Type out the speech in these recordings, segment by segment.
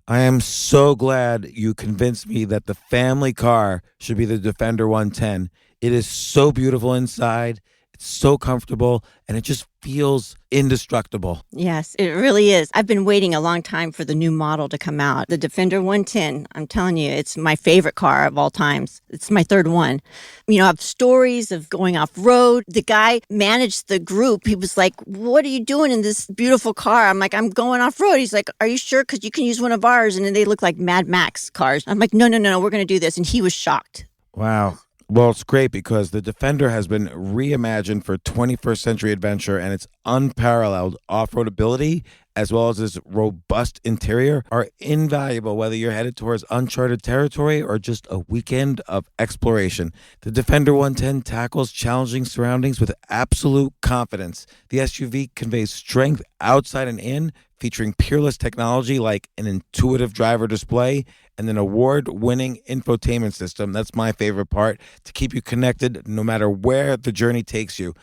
I am so glad you convinced me that the family car should be the Defender 110. It is so beautiful inside, it's so comfortable, and it just feels indestructible. Yes, it really is. I've been waiting a long time for the new model to come out. The Defender 110, I'm telling you, it's my favorite car of all times. It's my third one. You know, I have stories of going off road. The guy managed the group. He was like, "What are you doing in this beautiful car?" I'm like, "I'm going off road." He's like, "Are you sure? Because you can use one of ours." And then they look like Mad Max cars. I'm like, no, we're going to do this. And he was shocked. Wow. Well, it's great because the Defender has been reimagined for 21st century adventure, and its unparalleled off-road ability as well as its robust interior are invaluable whether you're headed towards uncharted territory or just a weekend of exploration. The Defender 110 tackles challenging surroundings with absolute confidence. The SUV conveys strength outside and in, featuring peerless technology like an intuitive driver display and an award-winning infotainment system. That's my favorite part, to keep you connected no matter where the journey takes you.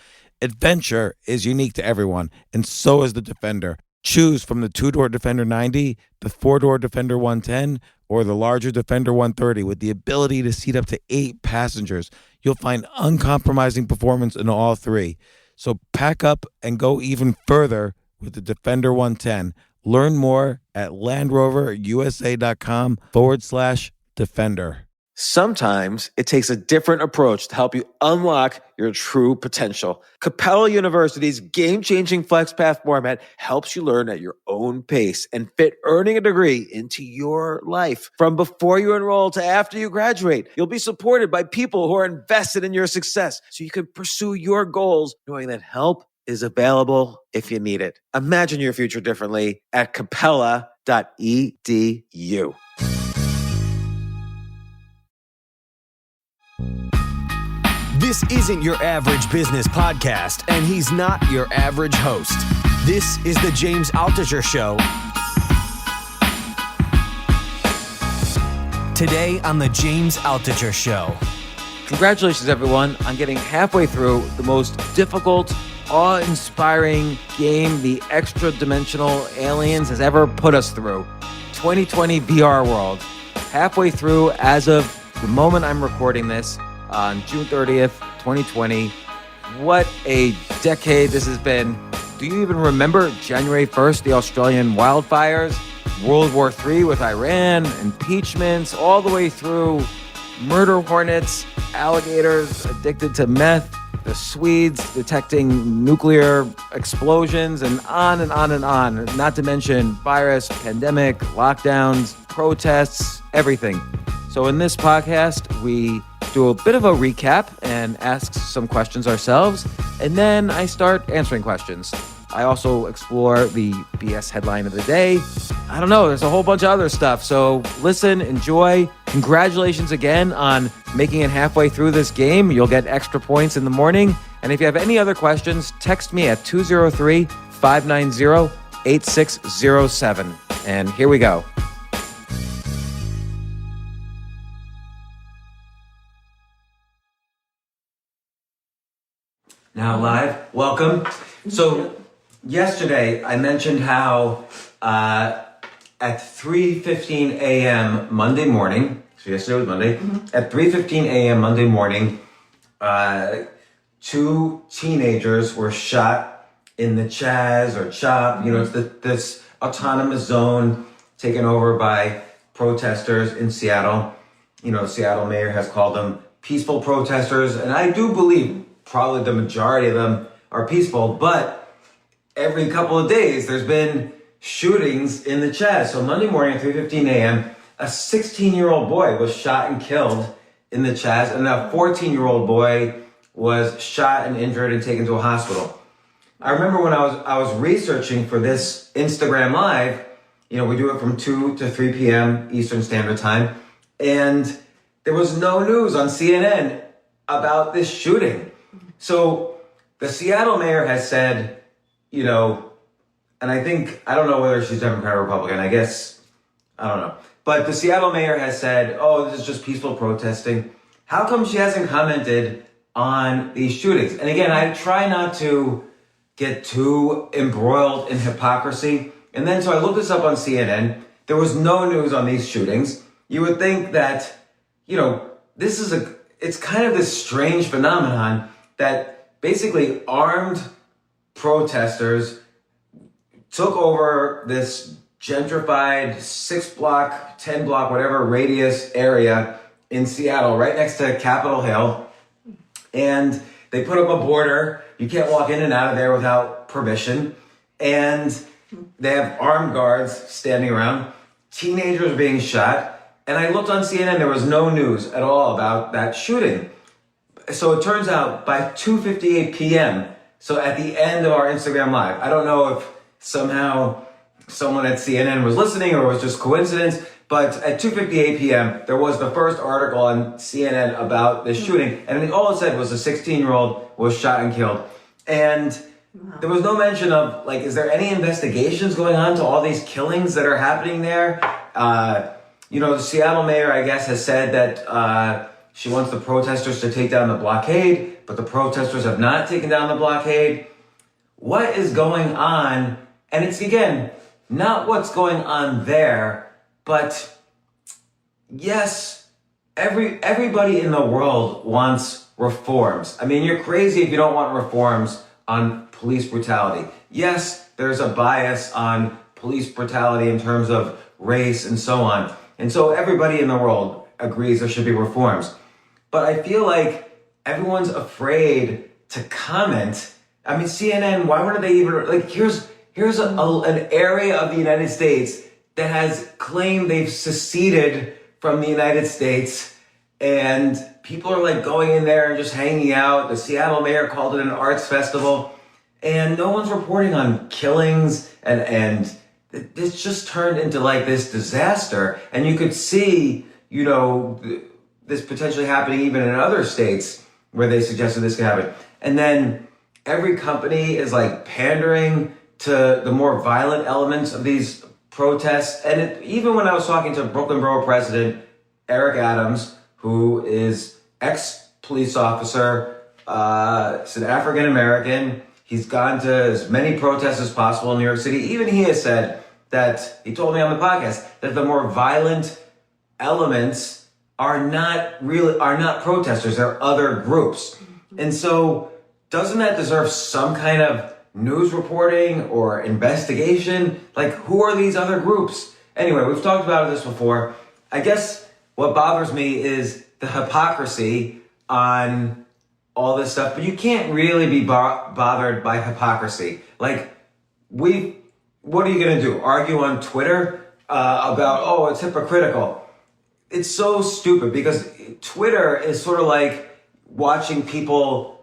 Adventure is unique to everyone, and so is the Defender. Choose from the two-door Defender 90, the four-door Defender 110, or the larger Defender 130 with the ability to seat up to 8 passengers. You'll find uncompromising performance in all three. So pack up and go even further with the Defender 110. Learn more at LandRoverUSA.com/Defender. Sometimes it takes a different approach to help you unlock your true potential. Capella University's game-changing FlexPath format helps you learn at your own pace and fit earning a degree into your life. From before you enroll to after you graduate, you'll be supported by people who are invested in your success so you can pursue your goals knowing that help is available if you need it. Imagine your future differently at capella.edu. This isn't your average business podcast, and he's not your average host. This is the James Altucher Show. Today on the James Altucher Show. Congratulations, everyone, on getting halfway through the most difficult, awe-inspiring game the extra-dimensional aliens has ever put us through. 2020 VR World. Halfway through as of the moment I'm recording this on June 30th, 2020. What a decade this has been. Do you even remember January 1st, the Australian wildfires, World War III with Iran, impeachments, all the way through murder hornets, alligators addicted to meth, the Swedes detecting nuclear explosions, and on and on and on. Not to mention virus, pandemic, lockdowns, protests, everything. So in this podcast, we do a bit of a recap and ask some questions ourselves, and then I start answering questions. I also explore the BS headline of the day. I don't know, there's a whole bunch of other stuff. So listen, enjoy. Congratulations again on making it halfway through this game. You'll get extra points in the morning. And if you have any other questions, text me at 203-590-8607. And here we go. Now live, welcome. So yesterday I mentioned how at 3:15 a.m. Monday morning, so yesterday was Monday, at 3:15 a.m. Monday morning, 2 teenagers were shot in the Chaz or CHOP, it's this autonomous zone taken over by protesters in Seattle. Seattle mayor has called them peaceful protesters, and I do believe probably the majority of them are peaceful, but every couple of days there's been shootings in the Chaz. So Monday morning at 3:15 a.m., a 16-year-old boy was shot and killed in the Chaz, and a 14-year-old boy was shot and injured and taken to a hospital. I remember when I was researching for this Instagram Live, we do it from 2 to 3 p.m. Eastern Standard Time, and there was no news on CNN about this shooting. So the Seattle mayor has said, and I don't know whether she's Democrat or Republican, I guess, I don't know. But the Seattle mayor has said, oh, this is just peaceful protesting. How come she hasn't commented on these shootings? And again, I try not to get too embroiled in hypocrisy. And then so I looked this up on CNN. There was no news on these shootings. You would think that, it's kind of this strange phenomenon that basically armed protesters took over this gentrified 6-block, 10-block, whatever radius area in Seattle, right next to Capitol Hill. And they put up a border. You can't walk in and out of there without permission. And they have armed guards standing around, teenagers being shot. And I looked on CNN, there was no news at all about that shooting. So it turns out by 2:58 p.m., so at the end of our Instagram Live, I don't know if somehow someone at CNN was listening or it was just coincidence, but at 2:58 p.m., there was the first article on CNN about this shooting. And all it said was a 16-year-old was shot and killed. And there was no mention of, is there any investigations going on to all these killings that are happening there? The Seattle mayor, I guess, has said that she wants the protesters to take down the blockade, but the protesters have not taken down the blockade. What is going on? And it's, again, not what's going on there, but yes, everybody in the world wants reforms. I mean, you're crazy if you don't want reforms on police brutality. Yes, there's a bias on police brutality in terms of race and so on. And so everybody in the world agrees there should be reforms. But I feel like everyone's afraid to comment. I mean, CNN, why wouldn't they even, here's an area of the United States that has claimed they've seceded from the United States, and people are going in there and just hanging out. The Seattle mayor called it an arts festival, and no one's reporting on killings, and this just turned into this disaster. And you could see, this potentially happening even in other states where they suggested this could happen. And then every company is pandering to the more violent elements of these protests. And even when I was talking to Brooklyn Borough President Eric Adams, who is ex-police officer, is an African-American, he's gone to as many protests as possible in New York City. Even he has said that, he told me on the podcast, that the more violent elements are not protesters, they're other groups. And so doesn't that deserve some kind of news reporting or investigation? Who are these other groups? Anyway, we've talked about this before. I guess what bothers me is the hypocrisy on all this stuff, but you can't really be bothered by hypocrisy. What are you going to do? Argue on Twitter about, it's hypocritical? It's so stupid because Twitter is sort of like watching people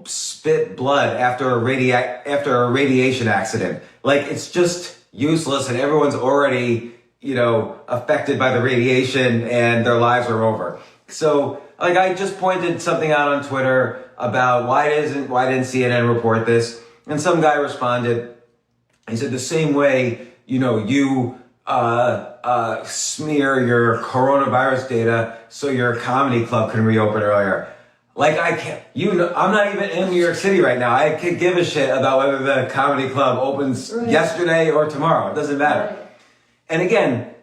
spit blood after a radiation accident. It's just useless, and everyone's already, affected by the radiation and their lives are over. So, I just pointed something out on Twitter about why didn't CNN report this? And some guy responded. He said, the same way, you smear your coronavirus data so your comedy club can reopen earlier. I'm not even in New York City right now. I could give a shit about whether the comedy club opens yesterday or tomorrow. It doesn't matter. Right. And again,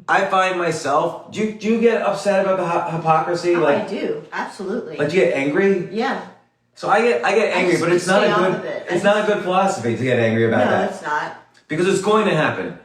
I find myself, do you get upset about the hypocrisy? I do. Absolutely. Do you get angry? Yeah. So I get angry, but it's not a good philosophy to get angry about that. No, it's not. Because it's going to happen.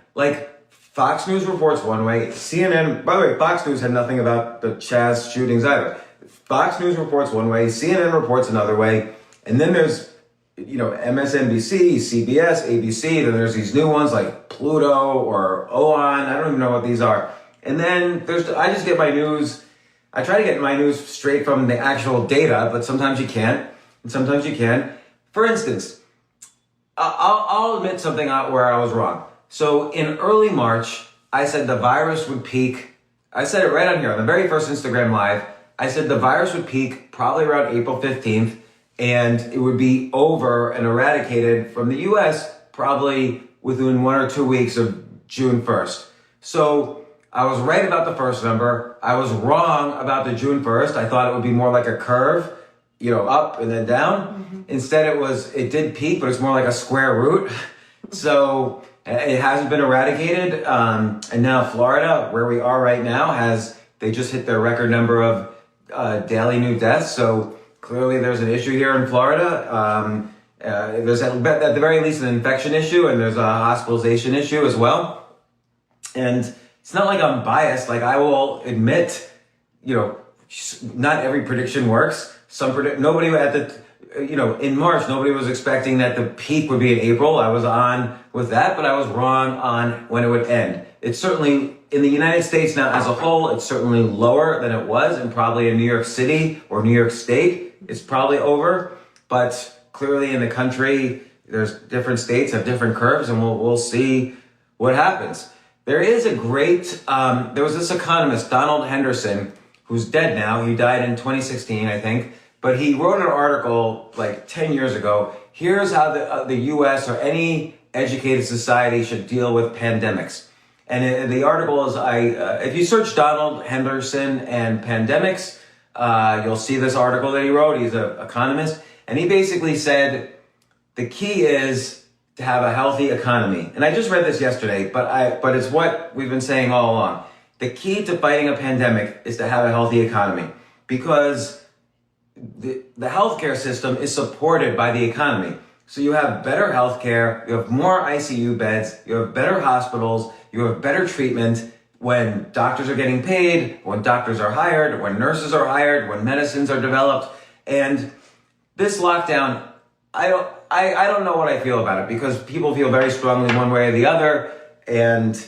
Fox News reports one way, CNN, by the way, Fox News had nothing about the Chaz shootings either. Fox News reports one way, CNN reports another way, and then there's, MSNBC, CBS, ABC, then there's these new ones like Pluto or OAN, I don't even know what these are. And then I just get my news, I try to get my news straight from the actual data, but sometimes you can't, and sometimes you can. For instance, I'll admit something where I was wrong. So in early March, I said the virus would peak. I said it right on here on the very first Instagram Live. I said the virus would peak probably around April 15th, and it would be over and eradicated from the US probably within 1 or 2 weeks of June 1st. So I was right about the first number. I was wrong about the June 1st. I thought it would be more like a curve, up and then down. Mm-hmm. Instead, it did peak, but it's more like a square root. So it hasn't been eradicated. And now Florida, where we are right now, they just hit their record number of daily new deaths. So clearly there's an issue here in Florida. There's at the very least an infection issue, and there's a hospitalization issue as well. And it's not like I'm biased. Like, I will admit, not every prediction works. Nobody in March, nobody was expecting that the peak would be in April. I was on with that, but I was wrong on when it would end. It's certainly, in the United States now as a whole, it's certainly lower than it was, and probably in New York City or New York State, it's probably over. But clearly in the country, there's different states have different curves, and we'll see what happens. There is there was this economist, Donald Henderson, who's dead now. He died in 2016, I think. But he wrote an article like 10 years ago. Here's how the U.S. or any educated society should deal with pandemics. And the article is, if you search Donald Henderson and pandemics, you'll see this article that he wrote. He's an economist. And he basically said, the key is to have a healthy economy. And I just read this yesterday, but it's what we've been saying all along. The key to fighting a pandemic is to have a healthy economy, because the healthcare system is supported by the economy. So you have better healthcare, you have more ICU beds, you have better hospitals, you have better treatment when doctors are getting paid, when doctors are hired, when nurses are hired, when medicines are developed. And this lockdown, I don't know what I feel about it, because people feel very strongly one way or the other. And,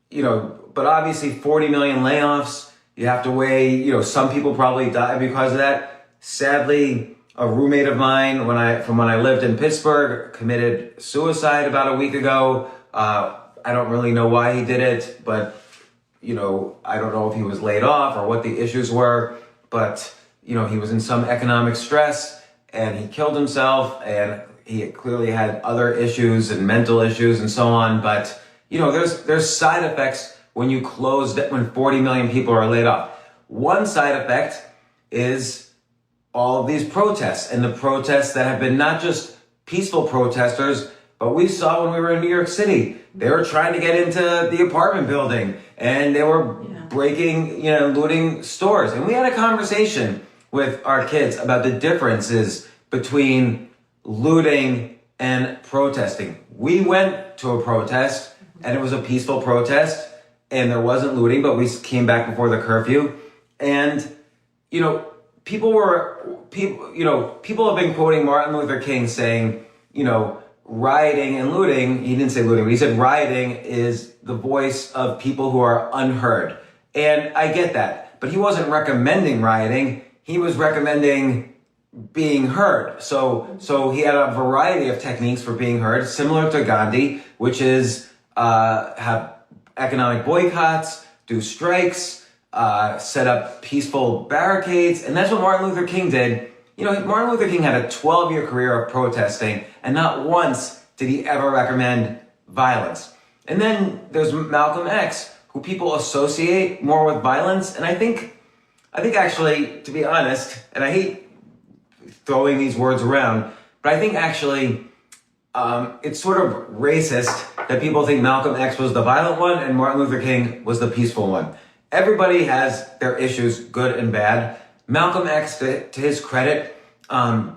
but obviously 40 million layoffs, you have to weigh, some people probably die because of that. Sadly, a roommate of mine, from when I lived in Pittsburgh, committed suicide about a week ago. I don't really know why he did it, but, I don't know if he was laid off or what the issues were, but, he was in some economic stress and he killed himself, and he clearly had other issues and mental issues and so on. But, there's side effects when you when 40 million people are laid off. One side effect is all of these protests, and the protests that have been not just peaceful protesters, but we saw when we were in New York City, they were trying to get into the apartment building, and they were breaking, looting stores. And we had a conversation with our kids about the differences between looting and protesting. We went to a protest, and it was a peaceful protest, and there wasn't looting, but we came back before the curfew. And, people have been quoting Martin Luther King saying, rioting and looting, he didn't say looting, but he said rioting is the voice of people who are unheard. And I get that, but he wasn't recommending rioting. He was recommending being heard. So he had a variety of techniques for being heard, similar to Gandhi, which is have economic boycotts, do strikes, set up peaceful barricades. And that's what Martin Luther King did. Martin Luther King had a 12-year career of protesting, and not once did he ever recommend violence. And then there's Malcolm X, who people associate more with violence. And I think actually, to be honest, and I hate throwing these words around, but I think actually it's sort of racist that people think Malcolm X was the violent one and Martin Luther King was the peaceful one. Everybody has their issues, good and bad. Malcolm X, to his credit,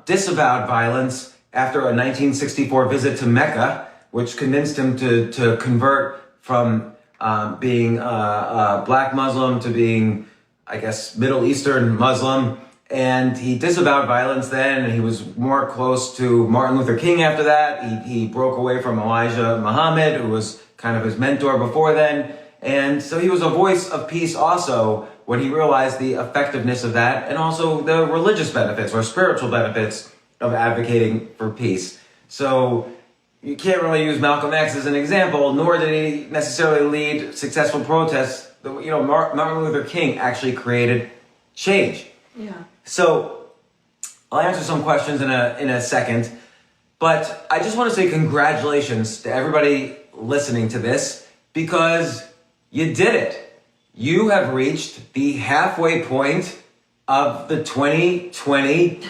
disavowed violence after a 1964 visit to Mecca, which convinced him to convert from being a black Muslim to being, I guess, Middle Eastern Muslim. And he disavowed violence then, and he was more close to Martin Luther King after that. He broke away from Elijah Muhammad, who was kind of his mentor before then. And so he was a voice of peace also when he realized the effectiveness of that, and also the religious benefits or spiritual benefits of advocating for peace. So you can't really use Malcolm X as an example, nor did he necessarily lead successful protests. Martin Luther King actually created change. Yeah. So I'll answer some questions in a second, but I just want to say congratulations to everybody listening to this, because you did it. You have reached the halfway point of the 2020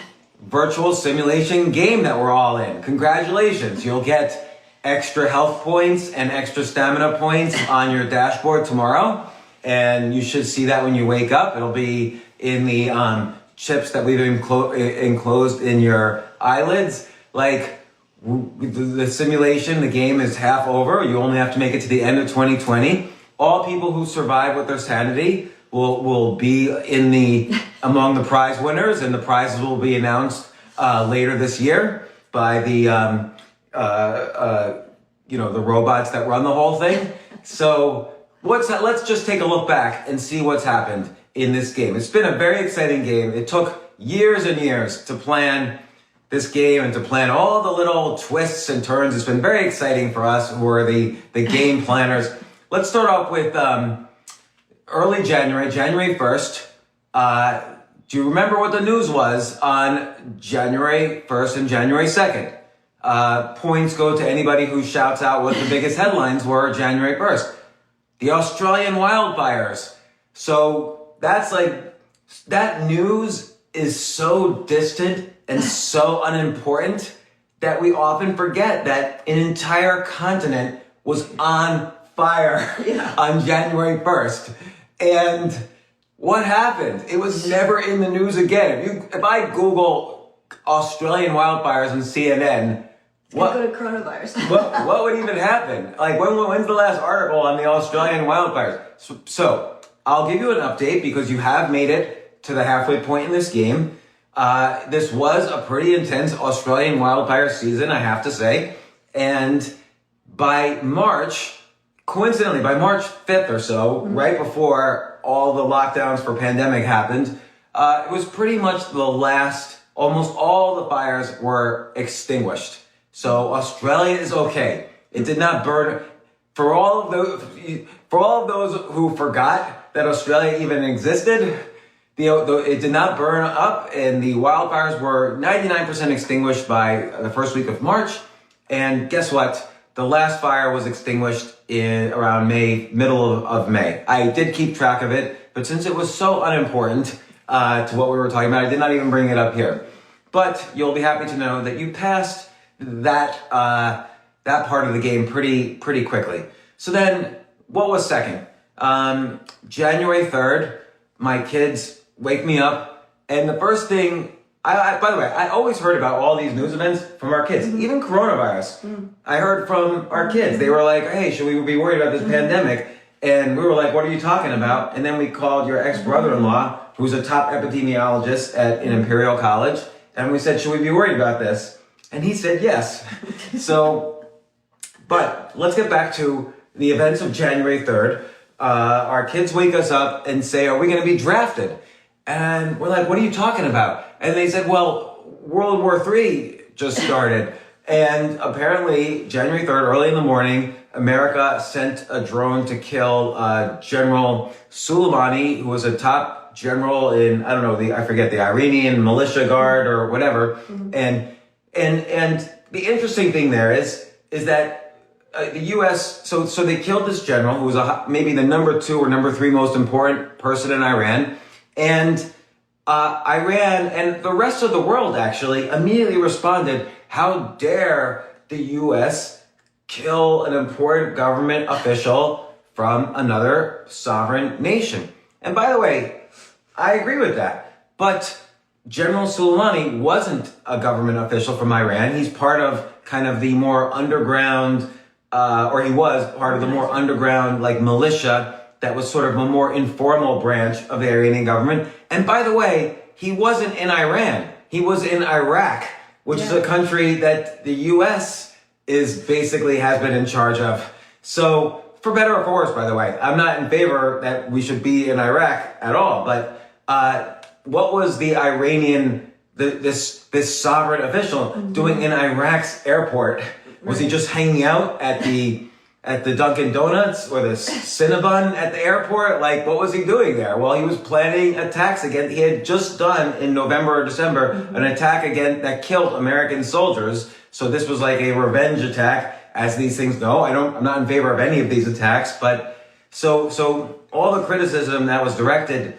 virtual simulation game that we're all in. Congratulations. You'll get extra health points and extra stamina points on your dashboard tomorrow. And you should see that when you wake up. It'll be in the chips that we've enclosed in your eyelids. Like the simulation, the game is half over. You only have to make it to the end of 2020. All people who survive with their sanity will be among the prize winners, and the prizes will be announced later this year by the the robots that run the whole thing. So let's just take a look back and see what's happened in this game. It's been a very exciting game. It took years and years to plan this game and to plan all the little twists and turns. It's been very exciting for us who are the game planners. Let's start off with early January 1st. Do you remember what the news was on January 1st and January 2nd? Points go to anybody who shouts out what the biggest headlines were January 1st. The Australian wildfires. So that news is so distant and so unimportant that we often forget that an entire continent was on fire on January 1st. And what happened? It was never in the news again. If I Google Australian wildfires and CNN, go to coronavirus. what would even happen? Like, when's the last article on the Australian wildfires? So I'll give you an update because you have made it to the halfway point in this game. This was a pretty intense Australian wildfire season, I have to say. And by March 5th or so, right before all the lockdowns for pandemic happened, it was pretty much almost all the fires were extinguished. So Australia is okay. It did not burn. For all of those who forgot that Australia even existed, it did not burn up, and the wildfires were 99% extinguished by the first week of March. And guess what? The last fire was extinguished in around middle of May. I did keep track of it, but since it was so unimportant to what we were talking about, I did not even bring it up here. But you'll be happy to know that you passed that part of the game pretty quickly. So then, what was second? January 3rd, my kids wake me up, and the first thing, by the way, I always heard about all these news events from our kids, even coronavirus. I heard from our kids. They were like, hey, should we be worried about this pandemic? And we were like, what are you talking about? And then we called your ex-brother-in-law, who's a top epidemiologist in Imperial College, and we said, should we be worried about this? And he said yes. But let's get back to the events of January 3rd. Our kids wake us up and say, are we going to be drafted? And we're like, what are you talking about? And they said, well, World War III just started. And apparently, January 3rd, early in the morning, America sent a drone to kill General Soleimani, who was a top general in, I don't know, I forget, the Iranian militia guard or whatever. And the interesting thing there is that the U.S., so they killed this general who was maybe the number 2 or number 3 most important person in Iran. And Iran and the rest of the world actually immediately responded, how dare the U.S. kill an important government official from another sovereign nation? And by the way, I agree with that. But General Soleimani wasn't a government official from Iran. He's part of kind of the more underground, or he was part of the more underground like militia that was sort of a more informal branch of the Iranian government. And by the way, he wasn't in Iran. He was in Iraq, which is a country that the U.S. has been in charge of. So for better or for worse, by the way, I'm not in favor that we should be in Iraq at all. But what was the Iranian, this sovereign official doing in Iraq's airport? Was he just hanging out at the Dunkin' Donuts or the Cinnabon at the airport? Like, what was he doing there? Well, he was planning attacks again. He had just done in November or December an attack again that killed American soldiers. So this was like a revenge attack, as these things go. I'm not in favor of any of these attacks, but so all the criticism that was directed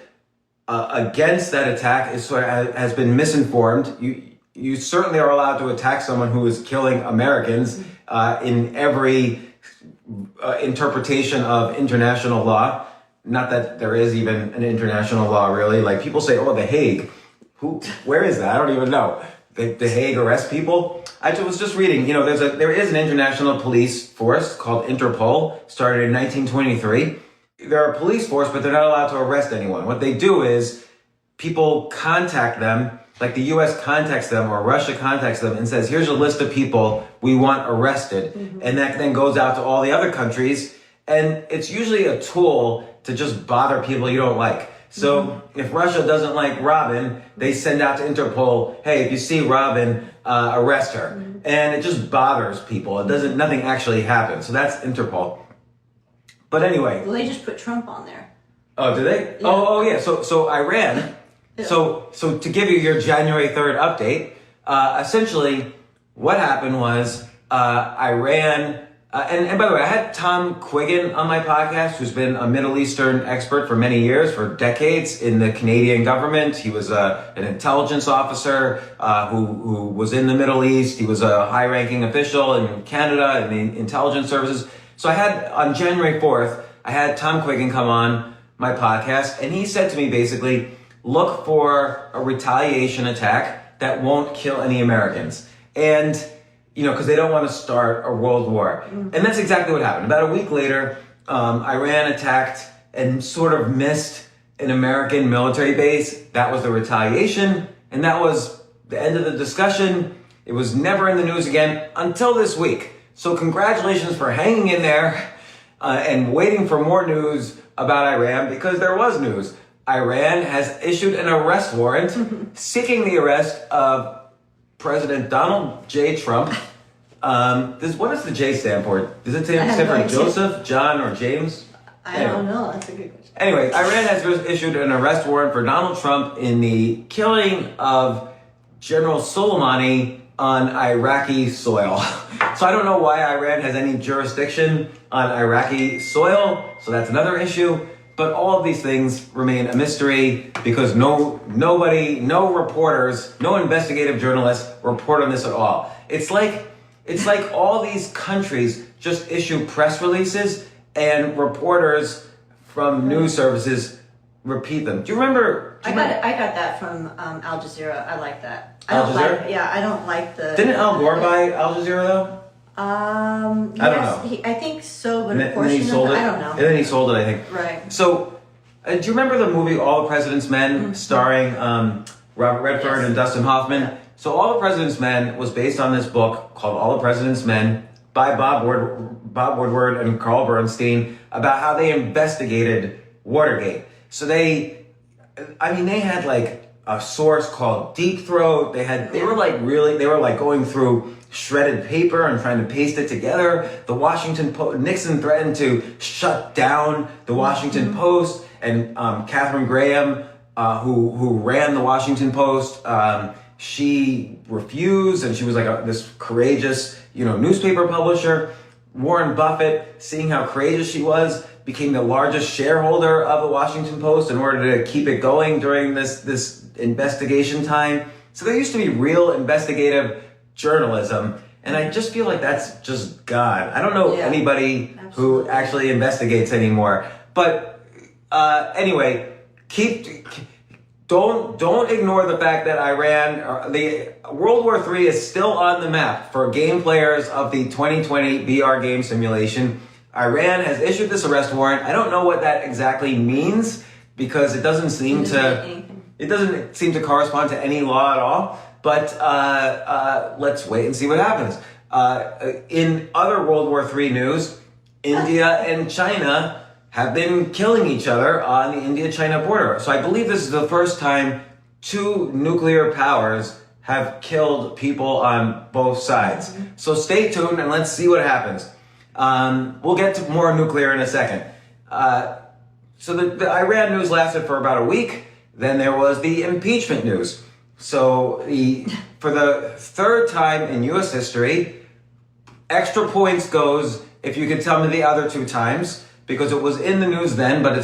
against that attack has been misinformed. You certainly are allowed to attack someone who is killing Americans. in every interpretation of international law. Not that there is even an international law, really. Like people say, oh, The Hague. Where is that? I don't even know. The Hague arrest people. I was just reading, there is an international police force called Interpol, started in 1923. They're a police force, but they're not allowed to arrest anyone. What they do is people contact them, like the US contacts them or Russia contacts them and says, here's a list of people we want arrested. Mm-hmm. And that then goes out to all the other countries. And it's usually a tool to just bother people you don't like. So if Russia doesn't like Robin, they send out to Interpol, hey, if you see Robin, arrest her. Mm-hmm. And it just bothers people. Nothing actually happens. So that's Interpol. But anyway. Well, they just put Trump on there. Oh, did they? Yeah. Oh, yeah. So Iran. Yeah. So to give you your January 3rd update, essentially what happened was Iran. And by the way, I had Tom Quiggin on my podcast, who's been a Middle Eastern expert for many years, for decades in the Canadian government. He was an intelligence officer who was in the Middle East. He was a high-ranking official in Canada in the intelligence services. So on January 4th, I had Tom Quiggin come on my podcast, and he said to me basically, look for a retaliation attack that won't kill any Americans. And because they don't want to start a world war. Mm-hmm. And that's exactly what happened. About a week later, Iran attacked and sort of missed an American military base. That was the retaliation. And that was the end of the discussion. It was never in the news again until this week. So congratulations for hanging in there and waiting for more news about Iran, because there was news. Iran has issued an arrest warrant seeking the arrest of President Donald J. Trump. What does the J stand for? Does it stand for Joseph, John, or James? I don't know. That's a good question. Anyway, Iran has issued an arrest warrant for Donald Trump in the killing of General Soleimani on Iraqi soil. So I don't know why Iran has any jurisdiction on Iraqi soil. So that's another issue. But all of these things remain a mystery because no reporters, no investigative journalists report on this at all. It's like all these countries just issue press releases and reporters from news services repeat them. Do you remember? I got that from Al Jazeera. I like that. Al Jazeera? I don't like the. Didn't Al Gore buy Al Jazeera though? I don't know. I think so, but a portion of it, I don't know. And then he sold it, I think. Right. So, do you remember the movie All the President's Men, starring Robert Redford and Dustin Hoffman? Yeah. So, All the President's Men was based on this book called All the President's Men by Bob Woodward and Carl Bernstein about how they investigated Watergate. So they had like a source called Deep Throat. They were going through shredded paper and trying to paste it together. The Washington Post, Nixon threatened to shut down the Washington Post, and Katharine Graham, who ran the Washington Post, she refused, and she was like this courageous, newspaper publisher. Warren Buffett, seeing how courageous she was, became the largest shareholder of the Washington Post in order to keep it going during this investigation time. So there used to be real investigative journalism, and I just feel like that's just gone. I don't know anybody who actually investigates anymore. But anyway, don't ignore the fact that the World War III is still on the map for game players of the 2020 VR game simulation. Iran has issued this arrest warrant. I don't know what that exactly means because it doesn't seem to correspond to any law at all. But let's wait and see what happens. In other World War III news, India and China have been killing each other on the India-China border. So I believe this is the first time two nuclear powers have killed people on both sides. So stay tuned and let's see what happens. We'll get to more nuclear in a second. So the Iran news lasted for about a week. Then there was the impeachment news. So for the third time in U.S. history, extra points goes if you could tell me the other two times, because it was in the news then, but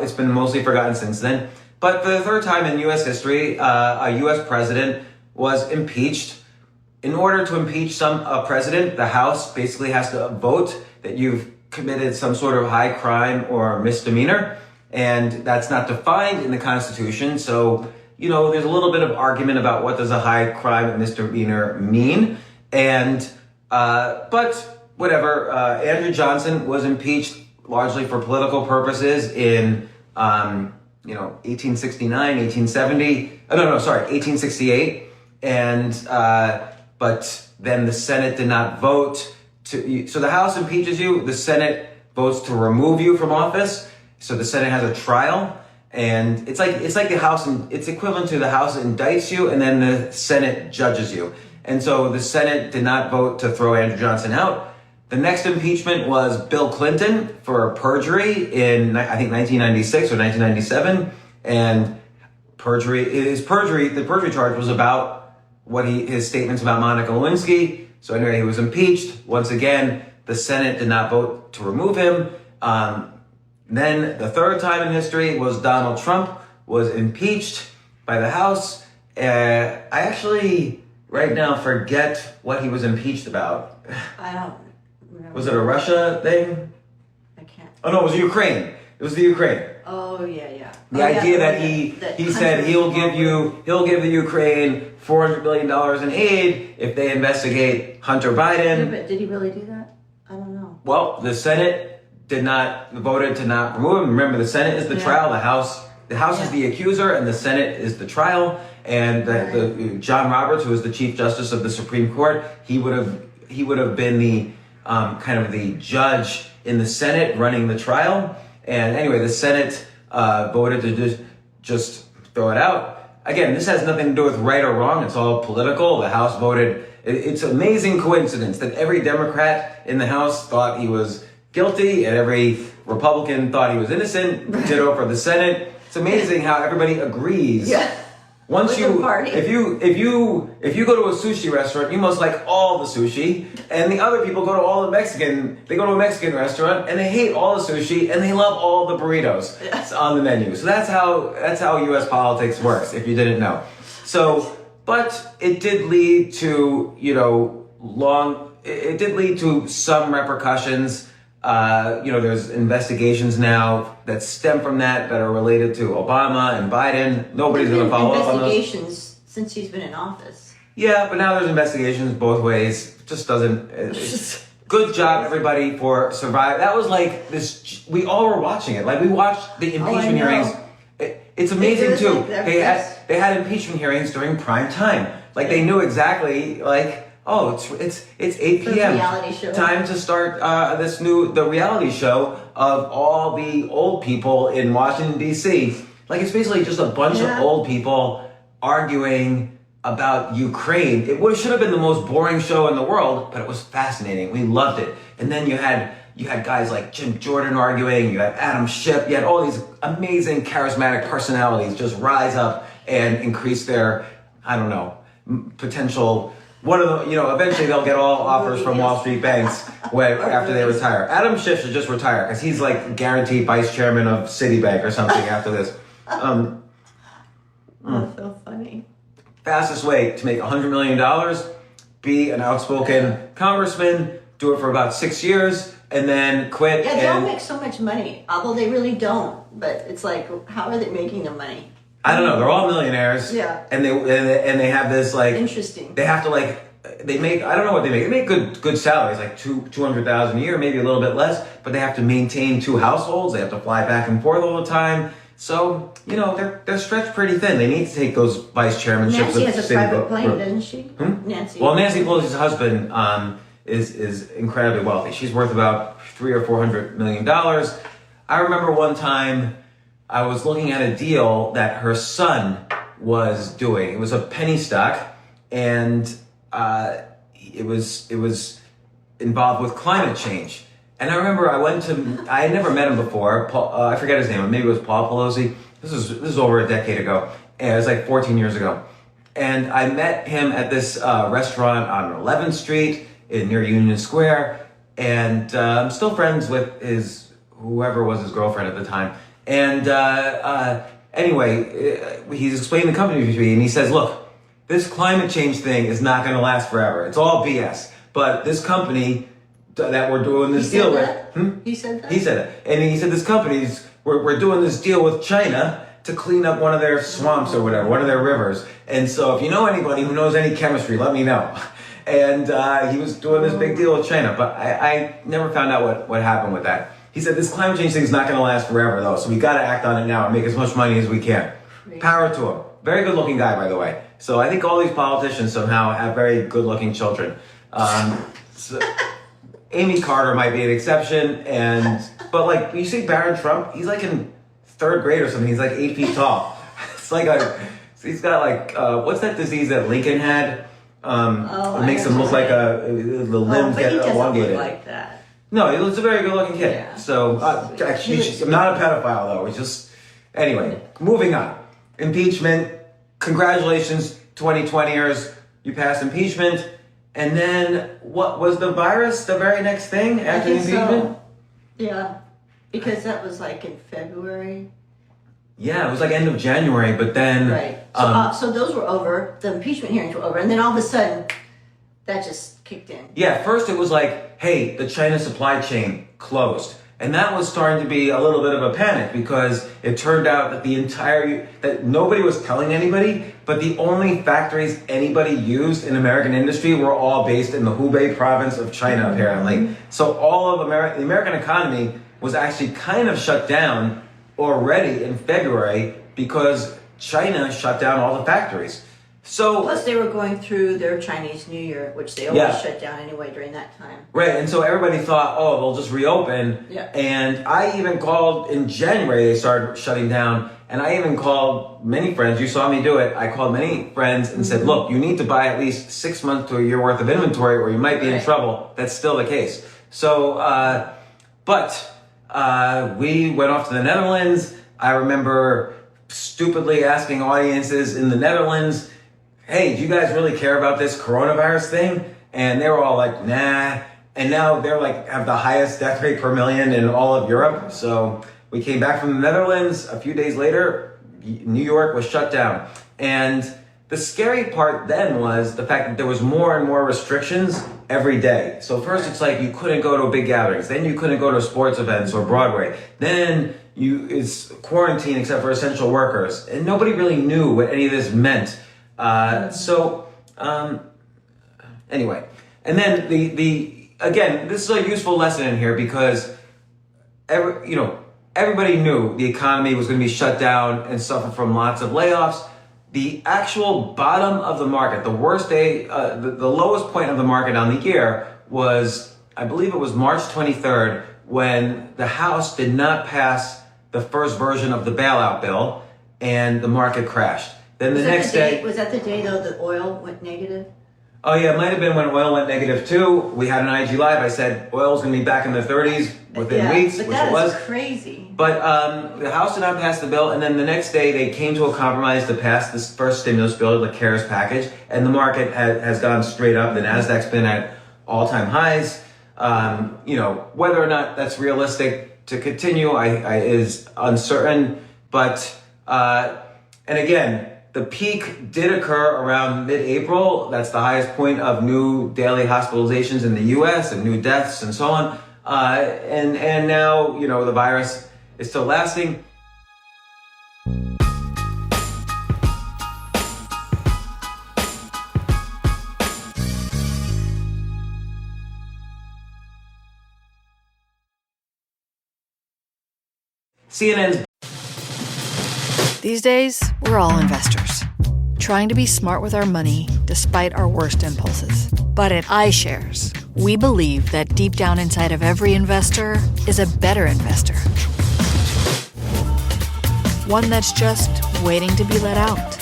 it's been mostly forgotten since then. But for the third time in U.S. history, a U.S. president was impeached. in order to impeach a president, the House basically has to vote that you've committed some sort of high crime or misdemeanor, and that's not defined in the Constitution. So, there's a little bit of argument about what does a high crime and misdemeanor mean, and but whatever. Andrew Johnson was impeached largely for political purposes in 1869, 1870. Oh, no, sorry, 1868, and but then the Senate did not vote to. So the House impeaches you, the Senate votes to remove you from office. So the Senate has a trial, and it's like the House, it's equivalent to the House indicts you, and then the Senate judges you. And so the Senate did not vote to throw Andrew Johnson out. The next impeachment was Bill Clinton for perjury in, I think, 1996 or 1997, and the perjury charge was about his statements about Monica Lewinsky. So anyway, he was impeached. Once again, the Senate did not vote to remove him. Then the third time in history was Donald Trump was impeached by the House. I actually right now forget what he was impeached about. I don't remember. Was it a Russia thing? I can't. Oh no, it was Ukraine. It was the Ukraine. Oh yeah. The idea that he said he'll give the Ukraine $400 billion in aid if they investigate Hunter Biden. Yeah, but did he really do that? I don't know. Well, the Senate voted to not remove him. Remember, the Senate is the trial. The House is the accuser, and the Senate is the trial. And the John Roberts, who is the Chief Justice of the Supreme Court, he would have been the kind of the judge in the Senate running the trial. And anyway, the Senate voted to just throw it out. Again, this has nothing to do with right or wrong. It's all political. The House voted. It's an amazing coincidence that every Democrat in the House thought he was guilty and every Republican thought he was innocent. Ditto for the Senate. It's amazing how everybody agrees. Yeah. Once Like a party. if you go to a sushi restaurant, you must like all the sushi, and the other people go to a Mexican restaurant and they hate all the sushi and they love all the burritos on the menu. So that's how US politics works, if you didn't know. So, but it did lead to, it did lead to some repercussions. There's investigations now that stem from that are related to Obama and Biden. Nobody's going to follow up on those. Investigations since he's been in office. Yeah, but now there's investigations both ways. It just doesn't. Good job, everybody, for surviving. That was like this. We all were watching it. Like we watched the impeachment hearings. It's amazing too. They had impeachment hearings during prime time. Like they knew exactly like. Oh, it's 8 p.m. Reality show. Time to start the reality show of all the old people in Washington D.C. Like it's basically just a bunch of old people arguing about Ukraine. It should have been the most boring show in the world, but it was fascinating. We loved it. And then you had guys like Jim Jordan arguing. You had Adam Schiff. You had all these amazing charismatic personalities just rise up and increase their potential. Eventually they'll get all offers from Wall Street banks after they retire. Adam Schiff should just retire because he's like guaranteed vice chairman of Citibank or something after this. That's so funny. Fastest way to make $100 million, be an outspoken congressman, do it for about 6 years, and then quit. Yeah, they don't make so much money, although they really don't. But it's like, how are they making the money? I don't know. They're all millionaires. Yeah. And they have this like interesting. They have to they make, I don't know what they make. They make good salaries, like $200,000 a year, maybe a little bit less. But they have to maintain 2 households. They have to fly back and forth all the time. So they're stretched pretty thin. They need to take those vice chairmanships. Nancy has a private plane, doesn't she? Nancy. Well, Nancy Pelosi's husband is incredibly wealthy. She's worth about $300 or $400 million. I remember one time I was looking at a deal that her son was doing. It was a penny stock, and it was involved with climate change. And I remember I had never met him before. I forget his name. Maybe it was Paul Pelosi. This is over a decade ago. And it was like 14 years ago. And I met him at this restaurant on 11th Street near Union Square. And I'm still friends with whoever was his girlfriend at the time. And anyway, he's explaining the company to me, and he says, look, this climate change thing is not going to last forever. It's all BS. But this company that we're doing this deal with. He said that? He said it. And he said this company's, we're doing this deal with China to clean up one of their swamps or whatever, one of their rivers. And so if you know anybody who knows any chemistry, let me know. And he was doing this big deal with China. But I never found out what happened with that. He said this climate change thing is not going to last forever, though. So we got to act on it now and make as much money as we can. Great. Power to him. Very good looking guy, by the way. So I think all these politicians somehow have very good looking children. So Amy Carter might be an exception, but like you see Barron Trump, he's like in third grade or something. He's like 8 feet tall. It's like he's got like what's that disease that Lincoln had? It makes him look like the limbs get elongated. Look like that. No, he looks a very good looking kid. Yeah. So actually, I'm not a pedophile though. It's just anyway. Moving on. Impeachment. Congratulations, 2020ers. You passed impeachment. And then, what was the virus the very next thing after the impeachment? So. Yeah, because that was like in February. Yeah, it was like end of January, but then... Right. So those were over, the impeachment hearings were over, and then all of a sudden, that just kicked in. Yeah, first it was like, hey, the China supply chain closed. And that was starting to be a little bit of a panic because it turned out that that nobody was telling anybody, but the only factories anybody used in American industry were all based in the Hubei province of China, apparently. So all of the American economy was actually kind of shut down already in February because China shut down all the factories. So plus they were going through their Chinese New Year, which they always shut down anyway during that time. Right, and so everybody thought, oh, they'll just reopen. Yeah. And I even called in January, they started shutting down. And I even called many friends, you saw me do it. I called many friends and said, look, you need to buy at least 6 months to a year worth of inventory or you might be in trouble. That's still the case. So, but we went off to the Netherlands. I remember stupidly asking audiences in the Netherlands, hey, do you guys really care about this coronavirus thing? And they were all like, nah. And now they're like, have the highest death rate per million in all of Europe. So we came back from the Netherlands. A few days later, New York was shut down. And the scary part then was the fact that there was more and more restrictions every day. So first it's like you couldn't go to big gatherings. Then you couldn't go to sports events or Broadway. Then it's quarantine except for essential workers. And nobody really knew what any of this meant. Anyway, and then again, this is a useful lesson in here because everybody knew the economy was going to be shut down and suffer from lots of layoffs. The actual bottom of the market, the worst day, the lowest point of the market on the year was, I believe it was March 23rd, when the House did not pass the first version of the bailout bill and the market crashed. Then the next day... Was that the day, though, that oil went negative? Oh, yeah, it might have been when oil went negative, too. We had an IG Live. I said oil's going to be back in the 30s within weeks, which it was. That is crazy. But the House did not pass the bill, and then the next day they came to a compromise to pass this first stimulus bill, the CARES package, and the market has gone straight up. The Nasdaq's been at all-time highs. Whether or not that's realistic to continue is uncertain. But, and again, the peak did occur around mid-April. That's the highest point of new daily hospitalizations in the U.S. and new deaths and so on. And now, the virus is still lasting. CNN's... These days, we're all investors, trying to be smart with our money despite our worst impulses. But at iShares, we believe that deep down inside of every investor is a better investor. One that's just waiting to be let out.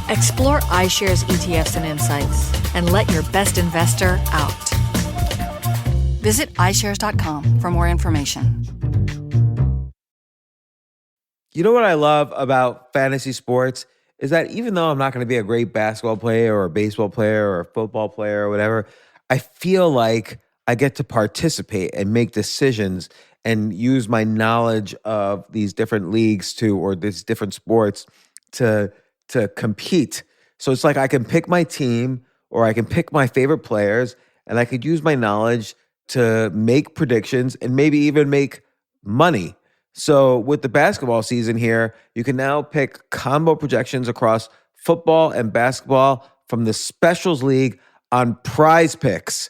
Explore iShares ETFs and insights and let your best investor out. Visit iShares.com for more information. You know what I love about fantasy sports is that even though I'm not going to be a great basketball player or a baseball player or a football player or whatever, I feel like I get to participate and make decisions and use my knowledge of these different leagues or these different sports to compete. So it's like I can pick my team or I can pick my favorite players, and I could use my knowledge to make predictions and maybe even make money. So with the basketball season here, you can now pick combo projections across football and basketball from the Specials League on Prize Picks.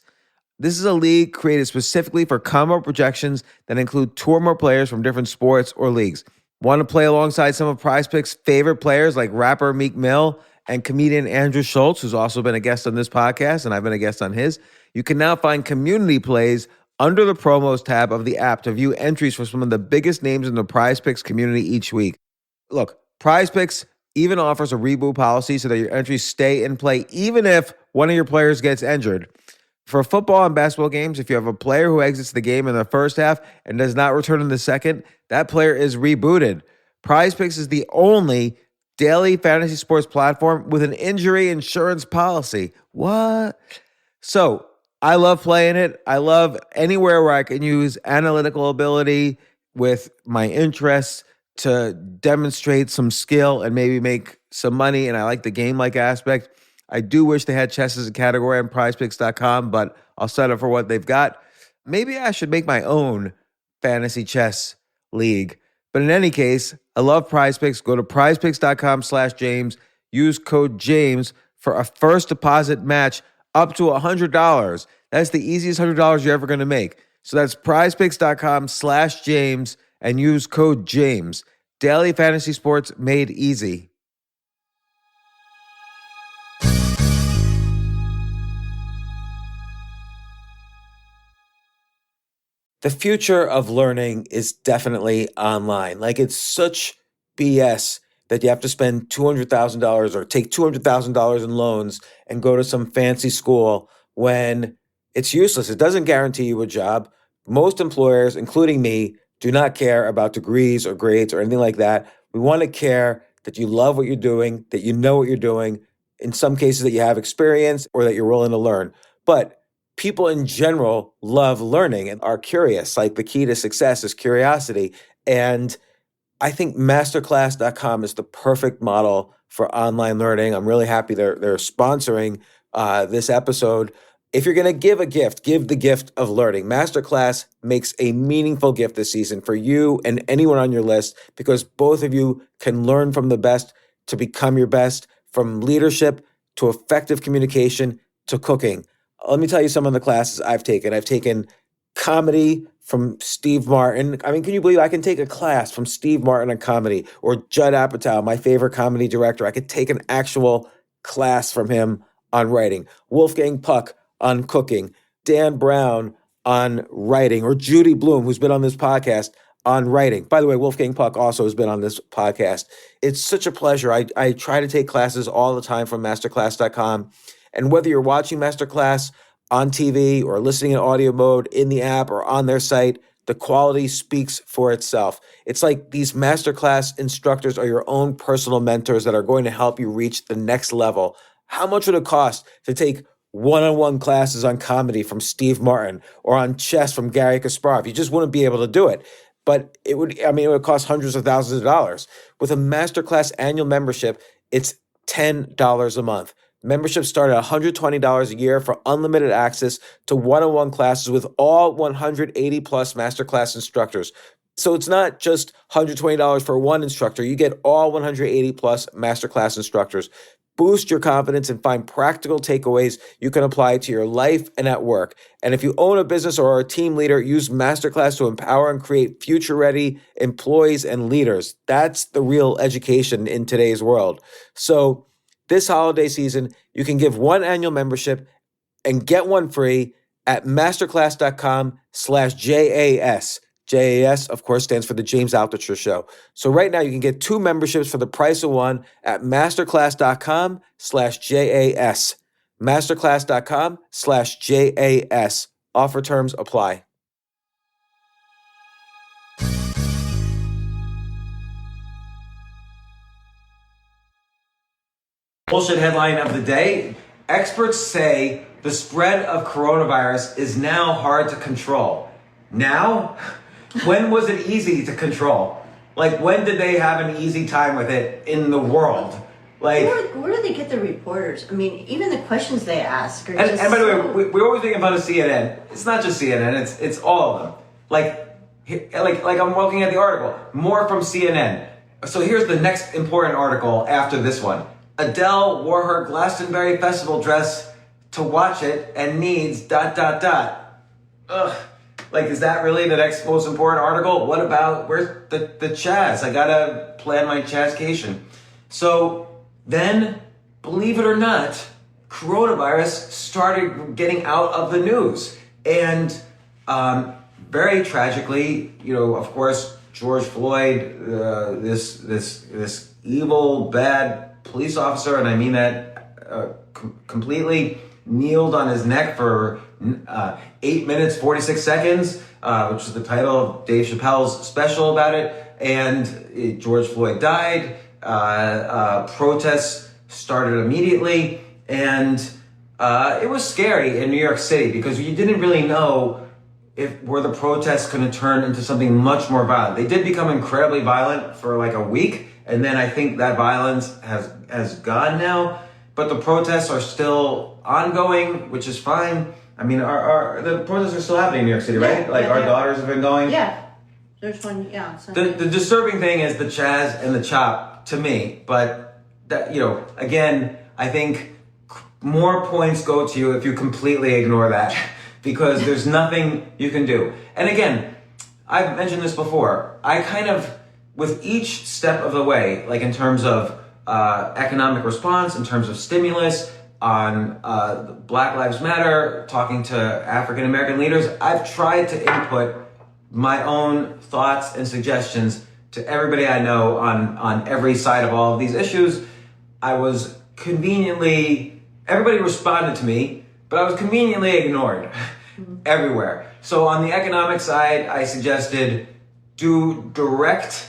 This is a league created specifically for combo projections that include two or more players from different sports or leagues. Want to play alongside some of Prize Picks' favorite players like rapper Meek Mill and comedian Andrew Schultz, who's also been a guest on this podcast, and I've been a guest on his? You can now find community plays under the promos tab of the app to view entries for some of the biggest names in the Prize Picks community each week. Look, Prize Picks even offers a reboot policy so that your entries stay in play even if one of your players gets injured. For football and basketball games, if you have a player who exits the game in the first half and does not return in the second, that player is rebooted. Prize Picks is the only daily fantasy sports platform with an injury insurance policy. What? So I love playing it. I love anywhere where I can use analytical ability with my interests to demonstrate some skill and maybe make some money. And I like the game-like aspect. I do wish they had chess as a category on prizepicks.com, but I'll settle for what they've got. Maybe I should make my own fantasy chess league. But in any case, I love Prize Picks. Go to prizepicks.com/James. Use code James for a first deposit match up to $100. That's the easiest $100 you're ever going to make. So that's prizepicks.com/James and use code James. Daily fantasy sports made easy. The future of learning is definitely online. Like, it's such BS that you have to spend $200,000 or take $200,000 in loans and go to some fancy school when it's useless. It doesn't guarantee you a job. Most employers, including me, do not care about degrees or grades or anything like that. We want to care that you love what you're doing, that you know what you're doing, in some cases that you have experience or that you're willing to learn. But people in general love learning and are curious. Like, the key to success is curiosity. And I think masterclass.com is the perfect model for online learning. I'm really happy they're sponsoring this episode. If you're going to give a gift, give the gift of learning. Masterclass makes a meaningful gift this season for you and anyone on your list, because both of you can learn from the best to become your best, from leadership to effective communication to cooking. Let me tell you some of the classes I've taken. I've taken comedy from Steve Martin. I mean, can you believe I can take a class from Steve Martin on comedy, or Judd Apatow, my favorite comedy director? I could take an actual class from him on writing. Wolfgang Puck on cooking. Dan Brown on writing, or Judy Bloom, who's been on this podcast, on writing. By the way, Wolfgang Puck also has been on this podcast. It's such a pleasure. I try to take classes all the time from masterclass.com. And whether you're watching Masterclass on TV or listening in audio mode in the app or on their site, the quality speaks for itself. It's like these Masterclass instructors are your own personal mentors that are going to help you reach the next level. How much would it cost to take one-on-one classes on comedy from Steve Martin or on chess from Gary Kasparov? You just wouldn't be able to do it. But it would cost hundreds of thousands of dollars. With a Masterclass annual membership, it's $10 a month. Memberships start at $120 a year for unlimited access to one-on-one classes with all 180 plus Masterclass instructors. So it's not just $120 for one instructor. You get all 180 plus Masterclass instructors. Boost your confidence and find practical takeaways you can apply to your life and at work. And if you own a business or are a team leader, use Masterclass to empower and create future-ready employees and leaders. That's the real education in today's world. So this holiday season, you can give one annual membership and get one free at masterclass.com/JAS. JAS, of course, stands for the James Altucher Show. So right now you can get two memberships for the price of one at masterclass.com/JAS. Masterclass.com/JAS. Offer terms apply. Bullshit headline of the day. Experts say the spread of coronavirus is now hard to control. Now? When was it easy to control? Like, when did they have an easy time with it in the world? Like, where do they get the reporters? I mean, even the questions they ask are and by the way, we're always making fun of CNN. It's not just CNN. It's all of them. Like I'm looking at the article. More from CNN. So here's the next important article after this one. Adele wore her Glastonbury Festival dress to watch it and needs ... Ugh. Like, is that really the next most important article? What about, where's the Chaz? I gotta plan my Chazcation. So then, believe it or not, coronavirus started getting out of the news. And very tragically, of course, George Floyd, this evil, bad police officer, and I mean that completely, kneeled on his neck for 8 minutes, 46 seconds, which is the title of Dave Chappelle's special about it. And George Floyd died. Protests started immediately. And it was scary in New York City because you didn't really know were the protests going to turn into something much more violent. They did become incredibly violent for like a week. And then I think that violence has gone now. But the protests are still ongoing, which is fine. I mean, the protests are still happening in New York City, right? Our daughters have been going. Yeah, there's one. Yeah. The disturbing thing is the Chaz and the Chop to me, but that again, I think more points go to you if you completely ignore that, because there's nothing you can do. And again, I've mentioned this before. I kind of, with each step of the way, like in terms of economic response, in terms of stimulus, on Black Lives Matter, talking to African American leaders, I've tried to input my own thoughts and suggestions to everybody I know on every side of all of these issues. I was everybody responded to me, but I was conveniently ignored everywhere. So on the economic side, I suggested do direct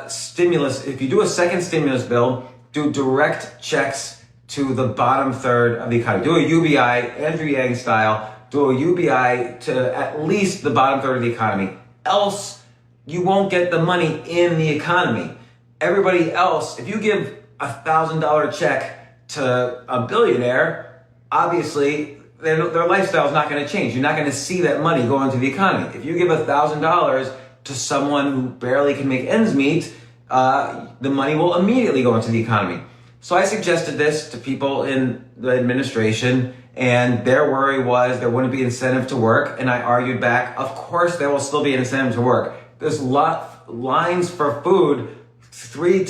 stimulus. If you do a second stimulus bill, do direct checks to the bottom third of the economy. Do a UBI, Andrew Yang style, do a UBI to at least the bottom third of the economy. Else, you won't get the money in the economy. Everybody else, if you give $1,000 check to a billionaire, obviously their lifestyle is not going to change. You're not going to see that money go into the economy. If you give $1,000 to someone who barely can make ends meet, the money will immediately go into the economy. So I suggested this to people in the administration, and their worry was there wouldn't be incentive to work. And I argued back, of course there will still be an incentive to work. There's lines for food 3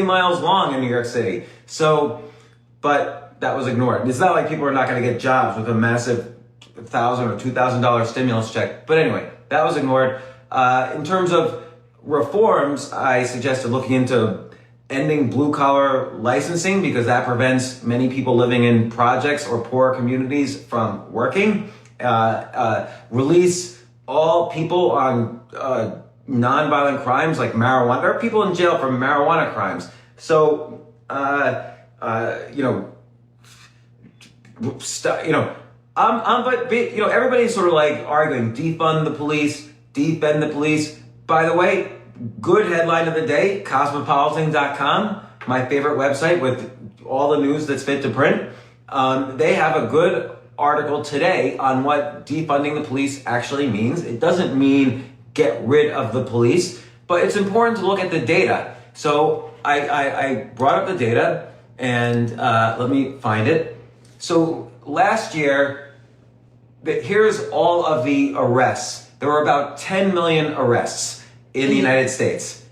miles long in New York City. So, but that was ignored. It's not like people are not going to get jobs with a massive $1,000 or $2,000 stimulus check. But anyway, that was ignored. In terms of reforms, I suggested looking into ending blue-collar licensing because that prevents many people living in projects or poor communities from working. Release all people on nonviolent crimes like marijuana. There are people in jail for marijuana crimes. So, everybody's sort of like arguing, defund the police, defend the police. By the way, good headline of the day, cosmopolitan.com, my favorite website with all the news that's fit to print. They have a good article today on what defunding the police actually means. It doesn't mean get rid of the police, but it's important to look at the data. So I brought up the data, and let me find it. So last year, here's all of the arrests. There were about 10 million arrests in the United States.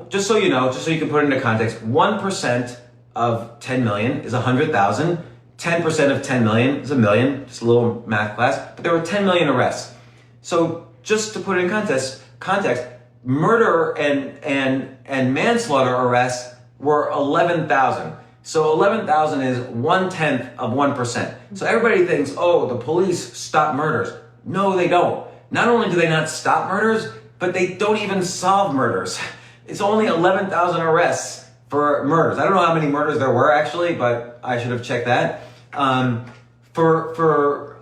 Just so you know, just so you can put it into context, 1% of 10 million is 100,000. 10% of 10 million is a million. Just a little math class. But there were 10 million arrests. So just to put it in context, murder and manslaughter arrests were 11,000. So 11,000 is 1/10 of 1%. So everybody thinks, oh, the police stop murders. No, they don't. Not only do they not stop murders, but they don't even solve murders. It's only 11,000 arrests for murders. I don't know how many murders there were actually, but I should have checked that. For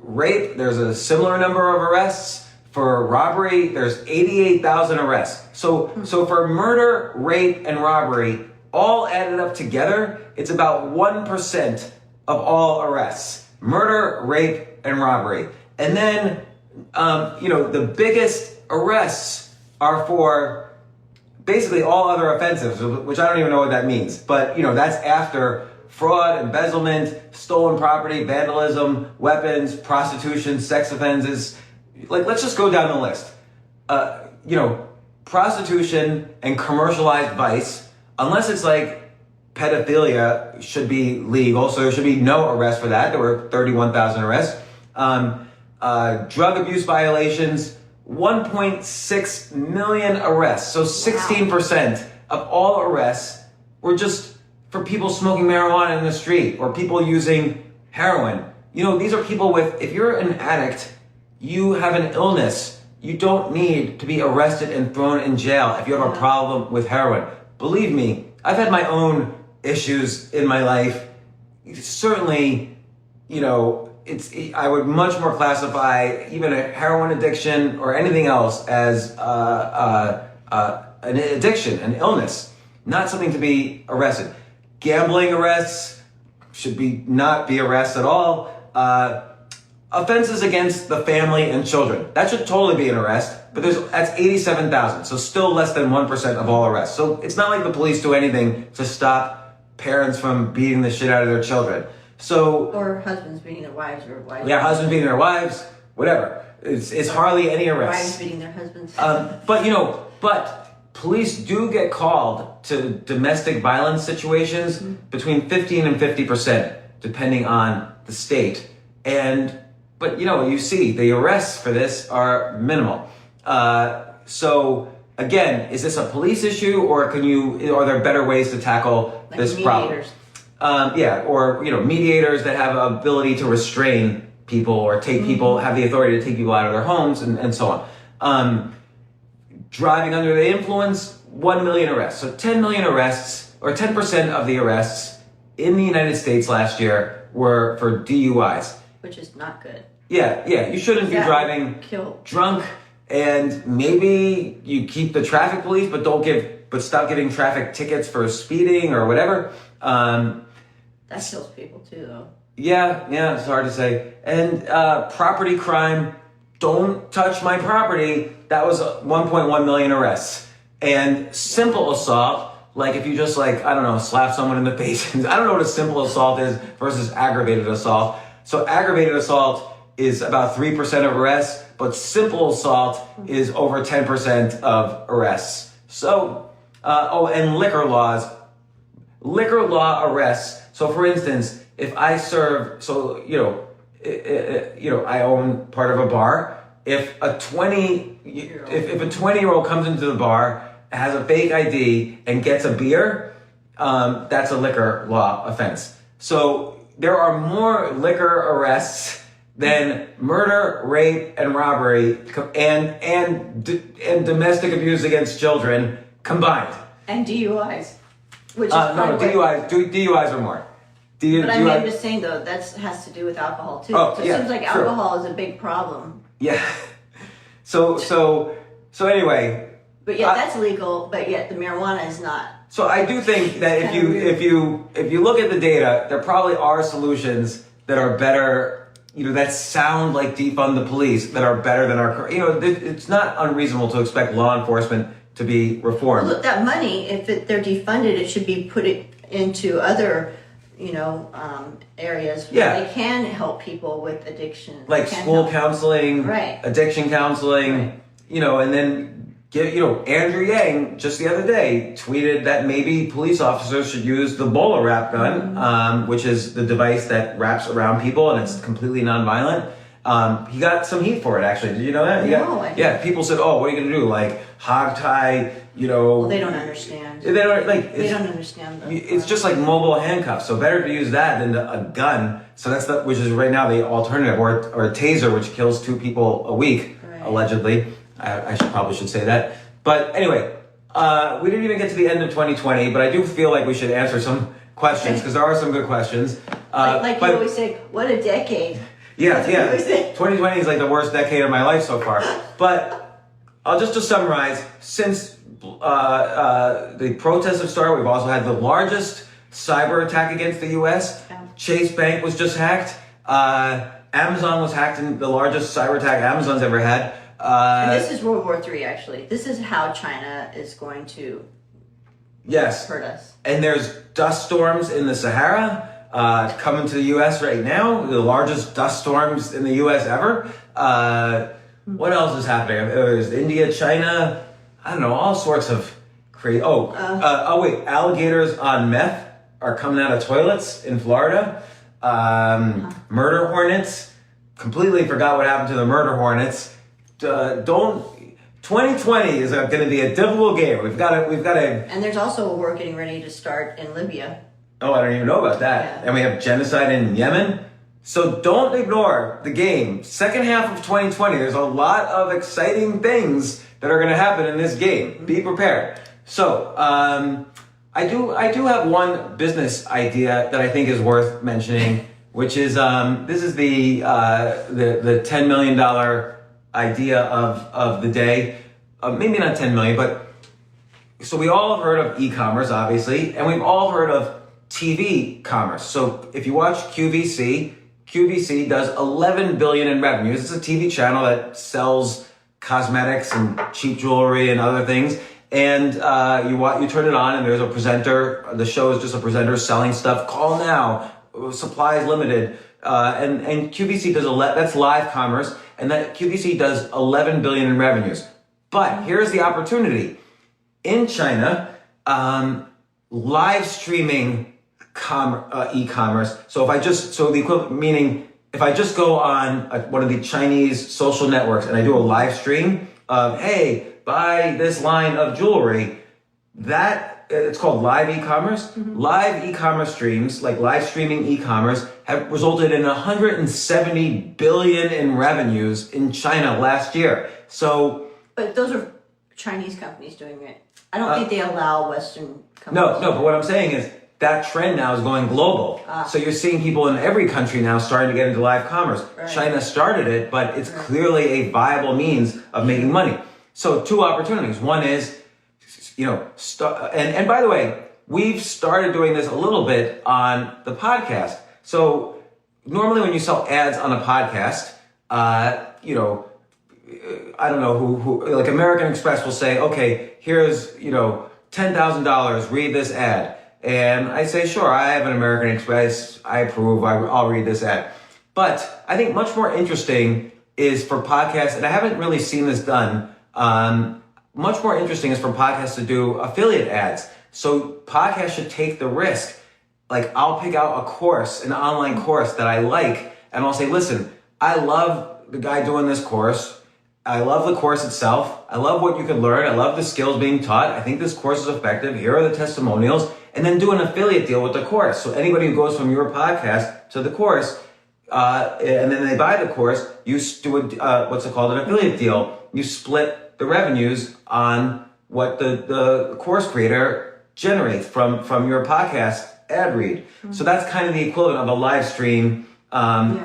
rape, there's a similar number of arrests. For robbery, there's 88,000 arrests. So for murder, rape, and robbery, all added up together, it's about 1% of all arrests. Murder, rape, and robbery. And then, the biggest arrests are for basically all other offenses, which I don't even know what that means. But, that's after fraud, embezzlement, stolen property, vandalism, weapons, prostitution, sex offenses. Let's just go down the list. Prostitution and commercialized vice, unless it's like pedophilia, should be legal. So there should be no arrest for that. There were 31,000 arrests. Drug abuse violations, 1.6 million arrests. So 16% of all arrests were just for people smoking marijuana in the street or people using heroin. These are people with, if you're an addict, you have an illness. You don't need to be arrested and thrown in jail if you have a problem with heroin. Believe me, I've had my own issues in my life. Certainly, I would much more classify even a heroin addiction or anything else as an addiction, an illness, not something to be arrested. Gambling arrests should not be arrests at all. Offenses against the family and children, that should totally be an arrest, but that's 87,000, so still less than 1% of all arrests. So it's not like the police do anything to stop parents from beating the shit out of their children. Or husbands beating their wives, or wives. Yeah, husbands beating their wives, whatever. It's hardly any arrests. Wives beating their husbands. But police do get called to domestic violence situations between 15 and 50%, depending on the state. But you see, the arrests for this are minimal. So again, is this a police issue, or are there better ways to tackle this problem? Or mediators that have ability to restrain people or take people, have the authority to take people out of their homes and so on. Driving under the influence, 1 million arrests. So 10 million arrests, or 10% of the arrests in the United States last year were for DUIs. Which is not good. Yeah, you shouldn't be driving drunk, and maybe you keep the traffic police, but stop giving traffic tickets for speeding or whatever. That kills people too, though. Yeah, it's hard to say. And property crime, don't touch my property. That was 1.1 million arrests. And simple assault, like if you just slap someone in the face. I don't know what a simple assault is versus aggravated assault. So aggravated assault is about 3% of arrests, but simple assault is over 10% of arrests. So, and liquor law arrests. So for instance, if I serve, I own part of a bar. If a 20-year-old comes into the bar, has a fake ID, and gets a beer, that's a liquor law offense. So there are more liquor arrests than murder, rape, and robbery, and domestic abuse against children combined. And DUIs, which is DUIs are more. I'm just saying though, that has to do with alcohol too. So it seems like alcohol is a big problem. Yeah. So anyway. But yet that's legal, but yet the marijuana is not. So I do think that if you look at the data, there probably are solutions that are better, that sound like defund the police, that are better than our, it's not unreasonable to expect law enforcement to be reformed. Well, look, that money, if they're defunded, it should be put into other, areas where they can help people with addiction. Like school counseling, right. Addiction counseling, right. And then Andrew Yang just the other day tweeted that maybe police officers should use the bowler wrap gun, which is the device that wraps around people and it's completely nonviolent. He got some heat for it, actually. Did you know that? No. People said, "Oh, what are you going to do? Like hog tie?" Well, they don't understand. They don't understand. It's just like mobile handcuffs. So better to use that than a gun. So that's which is right now the alternative, or a taser, which kills 2 people a week, allegedly. I probably should say that. But anyway, we didn't even get to the end of 2020, but I do feel like we should answer some questions because there are some good questions. Like you always say, what a decade. Yeah. That's what you say. 2020 is like the worst decade of my life so far. But I'll just to summarize, since the protests have started, we've also had the largest cyber attack against the U.S. Chase Bank was just hacked. Amazon was hacked in the largest cyber attack Amazon's ever had. And this is World War III, actually. This is how China is going to hurt us. And there's dust storms in the Sahara coming to the U.S. right now, the largest dust storms in the U.S. ever. What else is happening? There's India, China, I don't know, all sorts of crazy. Alligators on meth are coming out of toilets in Florida. Murder hornets. Completely forgot what happened to the murder hornets. 2020 is going to be a difficult game. We've got to. And there's also a war getting ready to start in Libya. Oh, I don't even know about that. Yeah. And we have genocide in Yemen. So don't ignore the game. Second half of 2020, there's a lot of exciting things that are going to happen in this game. Be prepared. So I do have one business idea that I think is worth mentioning, which is this is the $10 million idea of the day. Maybe not 10 million, but so we all have heard of e-commerce, obviously, and we've all heard of TV commerce. So if you watch QVC does 11 billion in revenues. It's a TV channel that sells cosmetics and cheap jewelry and other things. And you turn it on, and there's a presenter. The show is just a presenter selling stuff. Call now. Supply is limited. And QVC does that's live commerce, and that QVC does 11 billion in revenues. But here's the opportunity. In China, live streaming e-commerce. So the equivalent, meaning if I just go on one of the Chinese social networks and I do a live stream of, hey, buy this line of jewelry, that it's called live e-commerce. Mm-hmm. Live e-commerce streams, like live streaming e-commerce, have resulted in 170 billion in revenues in China last year. So, but those are Chinese companies doing it. I don't think they allow Western companies. No, but what I'm saying is that trend now is going global. So you're seeing people in every country now starting to get into live commerce. Right. China started it, but it's clearly a viable means of making money. So two opportunities. One is, and by the way, we've started doing this a little bit on the podcast. So normally when you sell ads on a podcast, I don't know who like American Express will say, okay, here's, $10,000, read this ad. And I say, sure, I have an American Express. I approve. I'll read this ad. But I think much more interesting is for podcasts, and I haven't really seen this done. Much more interesting is for podcasts to do affiliate ads. So podcasts should take the risk. Like I'll pick out a course, an online course that I like, and I'll say, listen, I love the guy doing this course. I love the course itself. I love what you can learn. I love the skills being taught. I think this course is effective. Here are the testimonials. And then do an affiliate deal with the course. So anybody who goes from your podcast to the course, and then they buy the course, you do what's it called, an affiliate deal. You split the revenues on what the course creator generates from your podcast ad read. Mm-hmm. So that's kind of the equivalent of a live stream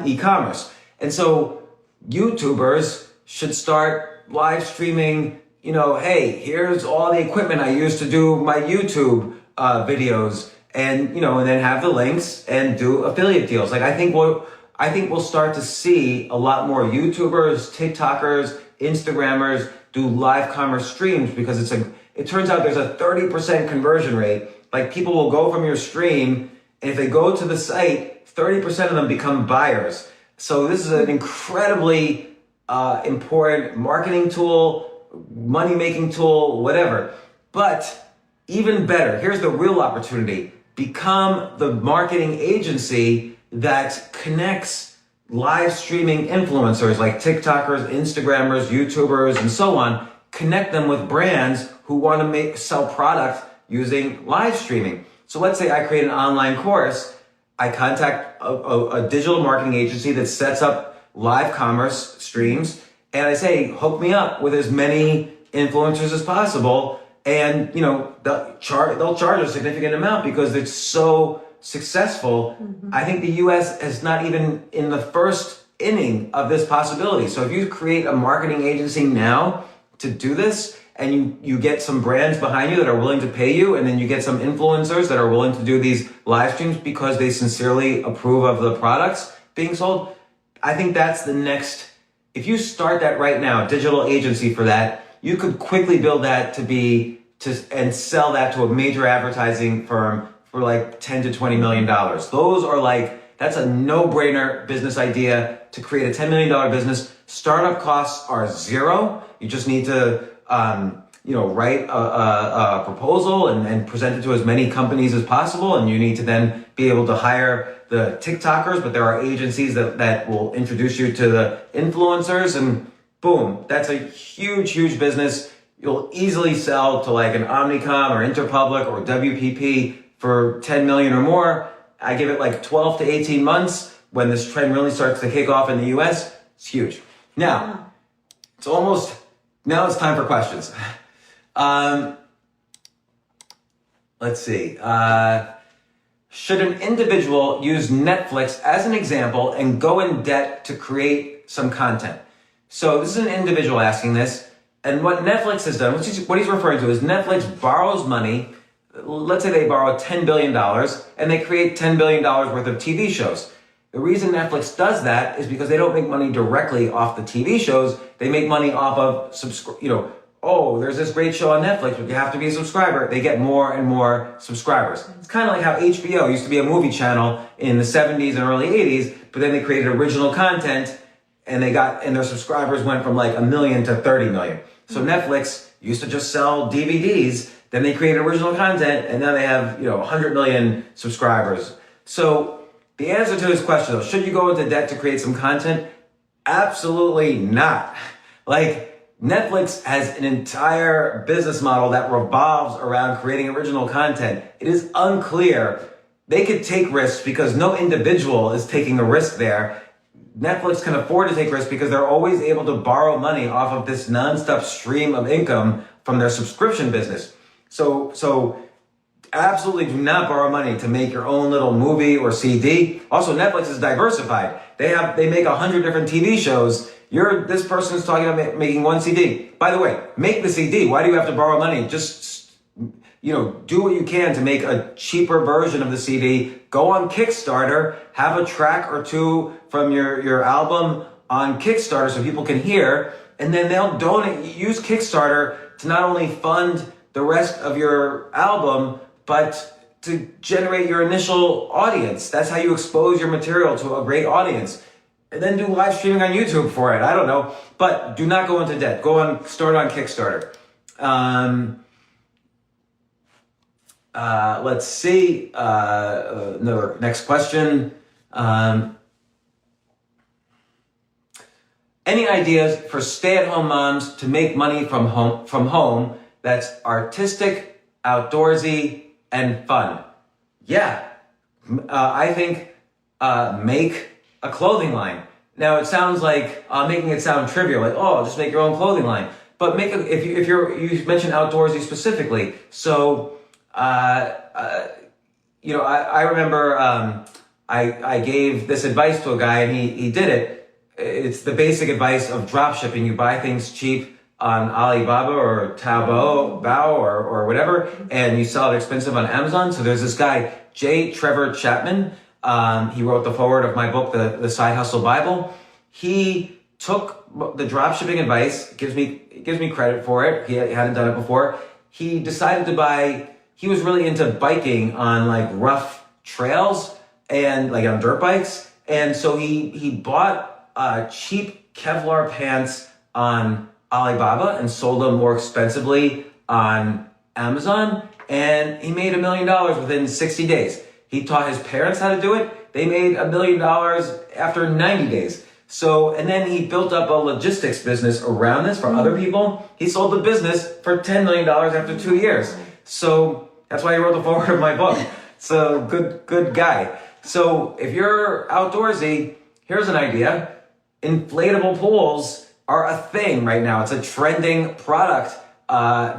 e-commerce. And so YouTubers should start live streaming, hey, here's all the equipment I use to do my YouTube videos, and and then have the links and do affiliate deals. Like I think we'll start to see a lot more YouTubers, TikTokers, Instagrammers do live commerce streams because it turns out there's a 30% conversion rate. Like people will go from your stream, and if they go to the site, 30% of them become buyers. So this is an incredibly important marketing tool, money-making tool, whatever. But even better, here's the real opportunity. Become the marketing agency that connects live streaming influencers like TikTokers, Instagrammers, YouTubers, and so on. Connect them with brands who want to sell product using live streaming. So let's say I create an online course. I contact a digital marketing agency that sets up live commerce streams, and I say, hook me up with as many influencers as possible. And, they'll charge a significant amount because it's so successful. Mm-hmm. I think the U.S. is not even in the first inning of this possibility. So if you create a marketing agency now to do this, and you get some brands behind you that are willing to pay you, and then you get some influencers that are willing to do these live streams because they sincerely approve of the products being sold, I think that's the next. If you start that right now, digital agency for that, you could quickly build that and sell that to a major advertising firm for like $10 to $20 million. Those are that's a no-brainer business idea to create a $10 million business. Startup costs are zero. You just need to write a proposal and present it to as many companies as possible. And you need to then be able to hire the TikTokers, but there are agencies that will introduce you to the influencers, and boom, that's a huge, huge business. You'll easily sell to like an Omnicom or Interpublic or WPP for 10 million or more. I give it like 12 to 18 months when this trend really starts to kick off in the US. It's huge. Now, now it's time for questions. Let's see. Should an individual use Netflix as an example and go in debt to create some content? So this is an individual asking this. And what Netflix has done, what he's referring to is Netflix borrows money. Let's say they borrow $10 billion and they create $10 billion worth of TV shows. The reason Netflix does that is because they don't make money directly off the TV shows. They make money off of there's this great show on Netflix, but you have to be a subscriber. They get more and more subscribers. It's kind of like how HBO used to be a movie channel in the 70s and early 80s, but then they created original content and their subscribers went from like 1 million to 30 million. So Netflix used to just sell DVDs, then they created original content, and now they have 100 million subscribers. So the answer to this question, though, should you go into debt to create some content? Absolutely not. Netflix has an entire business model that revolves around creating original content. It is unclear. They could take risks because no individual is taking a risk there. Netflix can afford to take risks because they're always able to borrow money off of this nonstop stream of income from their subscription business. So absolutely do not borrow money to make your own little movie or CD. Also, Netflix is diversified. They make 100 different TV shows. This person is talking about making one CD. By the way, make the CD. Why do you have to borrow money? Just, do what you can to make a cheaper version of the CD. Go on Kickstarter, have a track or two from your album on Kickstarter so people can hear, and then they'll donate. Use Kickstarter to not only fund the rest of your album, but to generate your initial audience. That's how you expose your material to a great audience. And then do live streaming on YouTube for it. I don't know. But do not go into debt. Start on Kickstarter. Let's see. Next question. Any ideas for stay-at-home moms to make money from home that's artistic, outdoorsy, and fun? Yeah. I think make a clothing line. Now it sounds like making it sound trivial, just make your own clothing line. But you mentioned outdoorsy specifically. So I remember I gave this advice to a guy and he did it. It's the basic advice of drop shipping. You buy things cheap on Alibaba or Taobao or whatever, and you sell it expensive on Amazon. So there's this guy, J. Trevor Chapman. He wrote the foreword of my book, The Side Hustle Bible. He took the drop shipping advice, gives me credit for it. He hadn't done it before. He decided he was really into biking on like rough trails and like on dirt bikes. And so he bought cheap Kevlar pants on Alibaba and sold them more expensively on Amazon. And he made $1 million within 60 days. He taught his parents how to do it. They made $1 million after 90 days. So, and then he built up a logistics business around this for other people. He sold the business for $10 million after 2 years. So that's why he wrote the foreword of my book. So good guy. So if you're outdoorsy, here's an idea. Inflatable pools are a thing right now. It's a trending product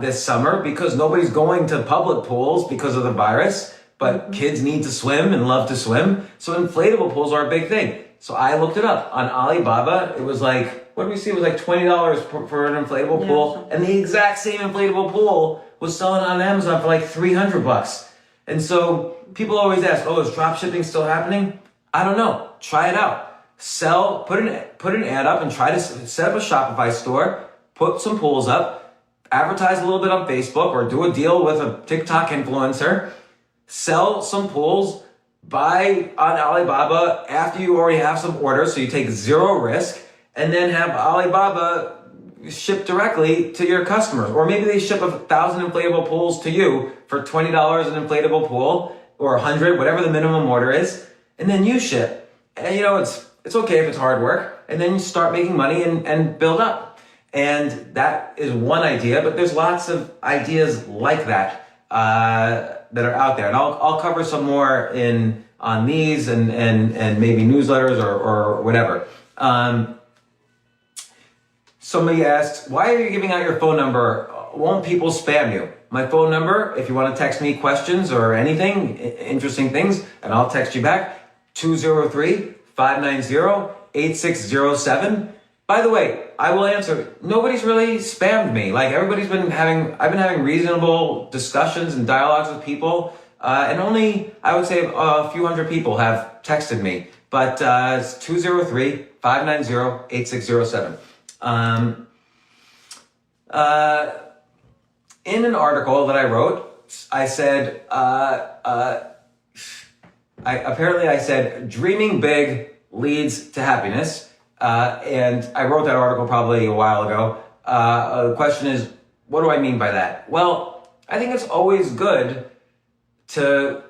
this summer because nobody's going to public pools because of the virus, but kids need to swim and love to swim. So inflatable pools are a big thing. So I looked it up on Alibaba. It was like, what did we see? It was like $20 for an inflatable pool. And the exact same inflatable pool was selling on Amazon for like $300. And so people always ask, oh, is drop shipping still happening? I don't know. Try it out. Put an ad up and try to set up a Shopify store, put some pools up, advertise a little bit on Facebook or do a deal with a TikTok influencer, sell some pools, buy on Alibaba after you already have some orders, so you take zero risk, and then have Alibaba ship directly to your customers. Or maybe they ship 1,000 inflatable pools to you for $20 an inflatable pool, or 100, whatever the minimum order is, and then you ship. And it's okay if it's hard work, and then you start making money and build up. And that is one idea, but there's lots of ideas like that that are out there. And I'll cover some more on these and maybe newsletters or whatever. Somebody asked, why are you giving out your phone number? Won't people spam you? My phone number, if you want to text me questions or anything, interesting things, and I'll text you back, 203-590-8607. By the way, I will answer. Nobody's really spammed me. Like I've been having reasonable discussions and dialogues with people, and only, I would say, a few hundred people have texted me. But it's 203-590-8607. In an article that I wrote, I said, I said, dreaming big leads to happiness. And I wrote that article probably a while ago. The question is, what do I mean by that? Well, I think it's always good to,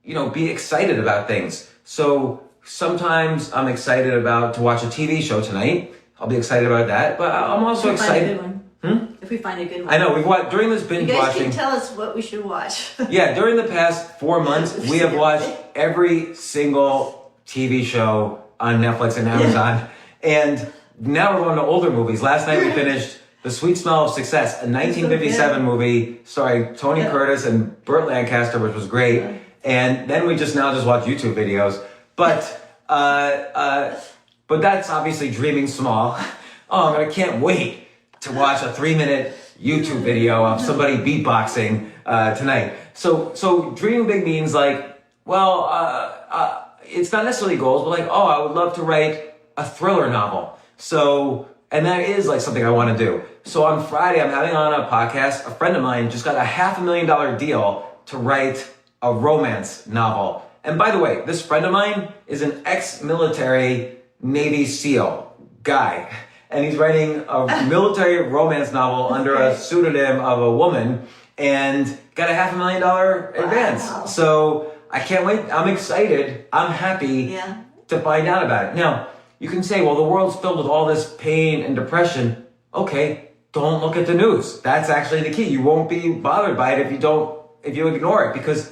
be excited about things. So sometimes I'm excited to watch a TV show tonight. I'll be excited about that, but I'm also excited. If we find a good one. I know, we've watched, during this binge watching. You guys watching. can tell us what we should watch. Yeah, during the past 4 months, we have watched every single TV show on Netflix and Amazon. And now we're going to older movies. Last night we finished The Sweet Smell of Success, a 1957 movie starring Tony Curtis and Burt Lancaster, which was great. And then we just watch YouTube videos. But that's obviously dreaming small. Oh, I can't wait to watch a 3-minute YouTube video of somebody beatboxing tonight. So dreaming big means it's not necessarily goals, but I would love to write a thriller novel. So, and that is something I want to do. So on Friday, I'm having on a podcast, a friend of mine just got a $500,000 deal to write a romance novel. And by the way, this friend of mine is an ex-military Navy SEAL guy. And he's writing a military romance novel under a pseudonym of a woman and got a $500,000 advance. So I can't wait. I'm excited. I'm happy to find out about it. Now, you can say, well, the world's filled with all this pain and depression. Okay, don't look at the news. That's actually the key. You won't be bothered by it if you ignore it, because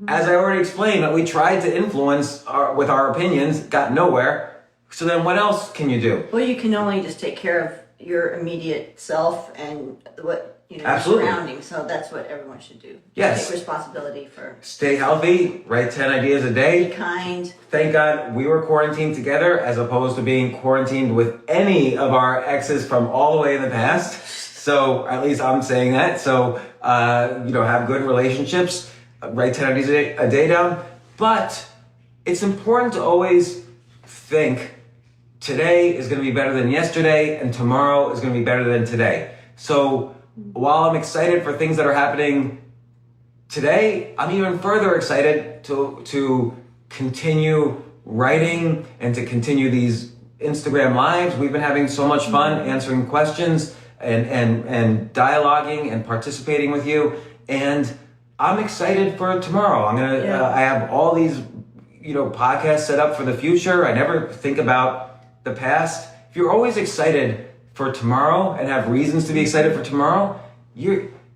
as I already explained, that we tried to influence with our opinions, got nowhere. So then what else can you do? Well, you can only just take care of your immediate self and what your Absolutely. surroundings. So that's what everyone should do. Yes. Take responsibility for. Stay healthy, write 10 ideas a day. Be kind. Thank God we were quarantined together as opposed to being quarantined with any of our exes from all the way in the past. So at least I'm saying that. So, have good relationships, write 10 ideas a day down. But it's important to always think today is going to be better than yesterday and tomorrow is going to be better than today. So while I'm excited for things that are happening today, I'm even further excited to continue writing and to continue these Instagram lives. We've been having so much fun answering questions and dialoguing and participating with you. And I'm excited for tomorrow. I have all these, podcasts set up for the future. I never think about the past. If you're always excited for tomorrow and have reasons to be excited for tomorrow,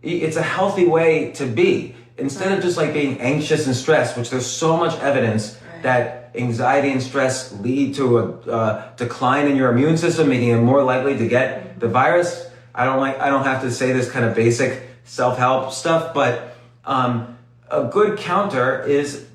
it's a healthy way to be. Instead of just being anxious and stressed, which there's so much evidence that anxiety and stress lead to a decline in your immune system, making it more likely to get the virus. I don't have to say this kind of basic self-help stuff, but a good counter is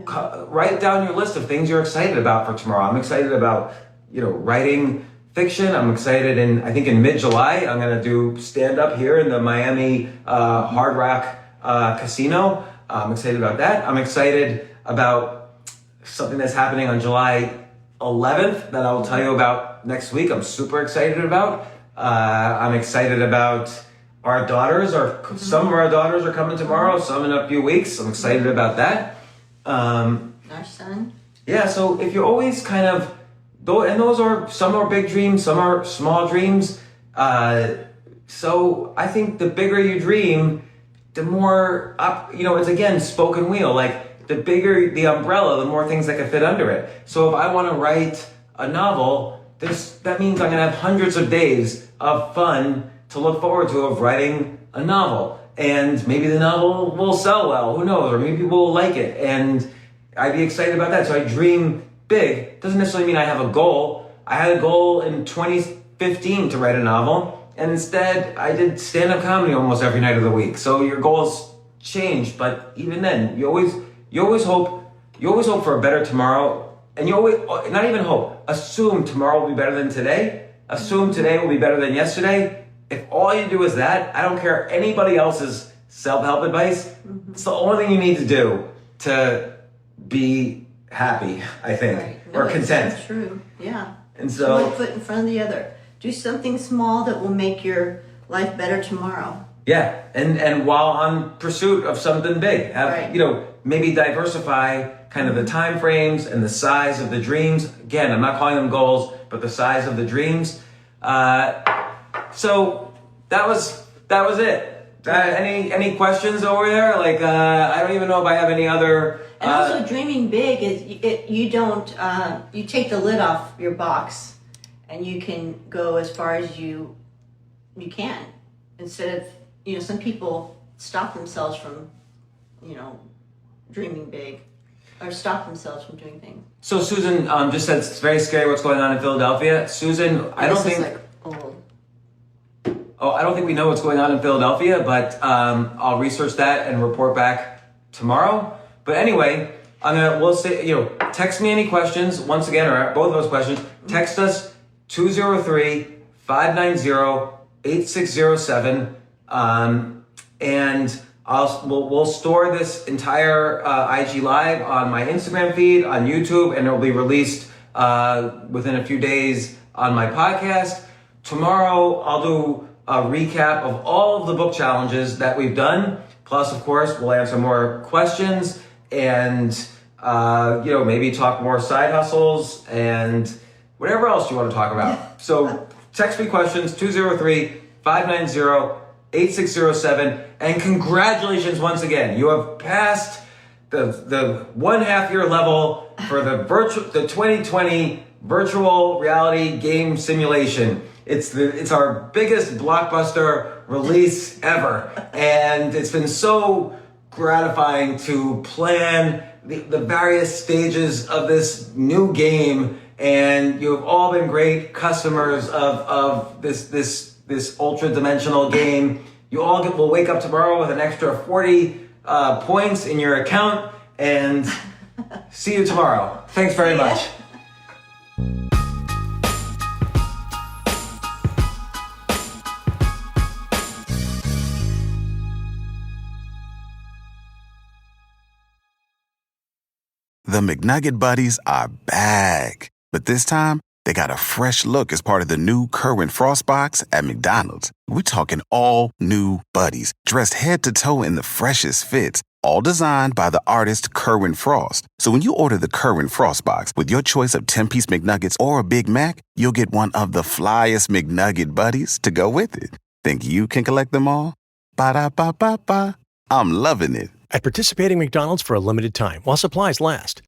Write down your list of things you're excited about for tomorrow. I'm excited about, writing fiction. I'm excited, and I think in mid-July, I'm going to do stand-up here in the Miami Hard Rock Casino. I'm excited about that. I'm excited about something that's happening on July 11th that I'll tell you about next week. I'm super excited about. I'm excited about our daughters. Some of our daughters are coming tomorrow, some in a few weeks. I'm excited about that. Our son. Yeah, so if you're always kind of, some are big dreams, some are small dreams. So I think the bigger you dream, the more it's again, spoken wheel. Like the bigger the umbrella, the more things that can fit under it. So if I want to write a novel, that means I'm going to have hundreds of days of fun to look forward to of writing a novel. And maybe the novel will sell well, who knows, or maybe people will like it. And I'd be excited about that. So I dream big. Doesn't necessarily mean I have a goal. I had a goal in 2015 to write a novel, and instead I did stand-up comedy almost every night of the week. So your goals change, but even then, you always hope for a better tomorrow, and you always, not even hope, assume tomorrow will be better than today. Assume today will be better than yesterday. If all you do is that, I don't care anybody else's self-help advice. It's the only thing you need to do to be happy, I think, Right. or content. That's true. Yeah. And so, one foot in front of the other. Do something small that will make your life better tomorrow. yeah, and while on pursuit of something big, have maybe diversify kind of the time frames and the size of the dreams. Again, I'm not calling them goals, but the size of the dreams. So that was it. Any questions over there? Like I don't even know if I have any other. And also, dreaming big is you don't you take the lid off your box, and you can go as far as you can. Instead of some people stop themselves from dreaming big, or stop themselves from doing things. So Susan just said it's very scary what's going on in Philadelphia. Susan, I don't think. I don't think we know what's going on in Philadelphia, but I'll research that and report back tomorrow. But anyway, we'll say, text me any questions. Once again, or both of those questions, text us 203-590-8607. And we'll store this entire IG Live on my Instagram feed, on YouTube, and it'll be released within a few days on my podcast. Tomorrow, I'll do a recap of all of the book challenges that we've done. Plus, of course, we'll answer more questions and, maybe talk more side hustles and whatever else you want to talk about. So text me questions, 203-590-8607. And congratulations once again. You have passed the 1/2 year level for the 2020 virtual reality game simulation. It's our biggest blockbuster release ever. And it's been so gratifying to plan the various stages of this new game. And you have all been great customers of this ultra dimensional game. You all will wake up tomorrow with an extra 40 points in your account, and see you tomorrow. Thanks very much. The McNugget Buddies are back. But this time, they got a fresh look as part of the new Current Frost box at McDonald's. We're talking all new buddies, dressed head to toe in the freshest fits, all designed by the artist Current Frost. So when you order the Current Frost box with your choice of 10-piece McNuggets or a Big Mac, you'll get one of the flyest McNugget Buddies to go with it. Think you can collect them all? Ba-da-ba-ba-ba. I'm loving it. At participating McDonald's for a limited time while supplies last.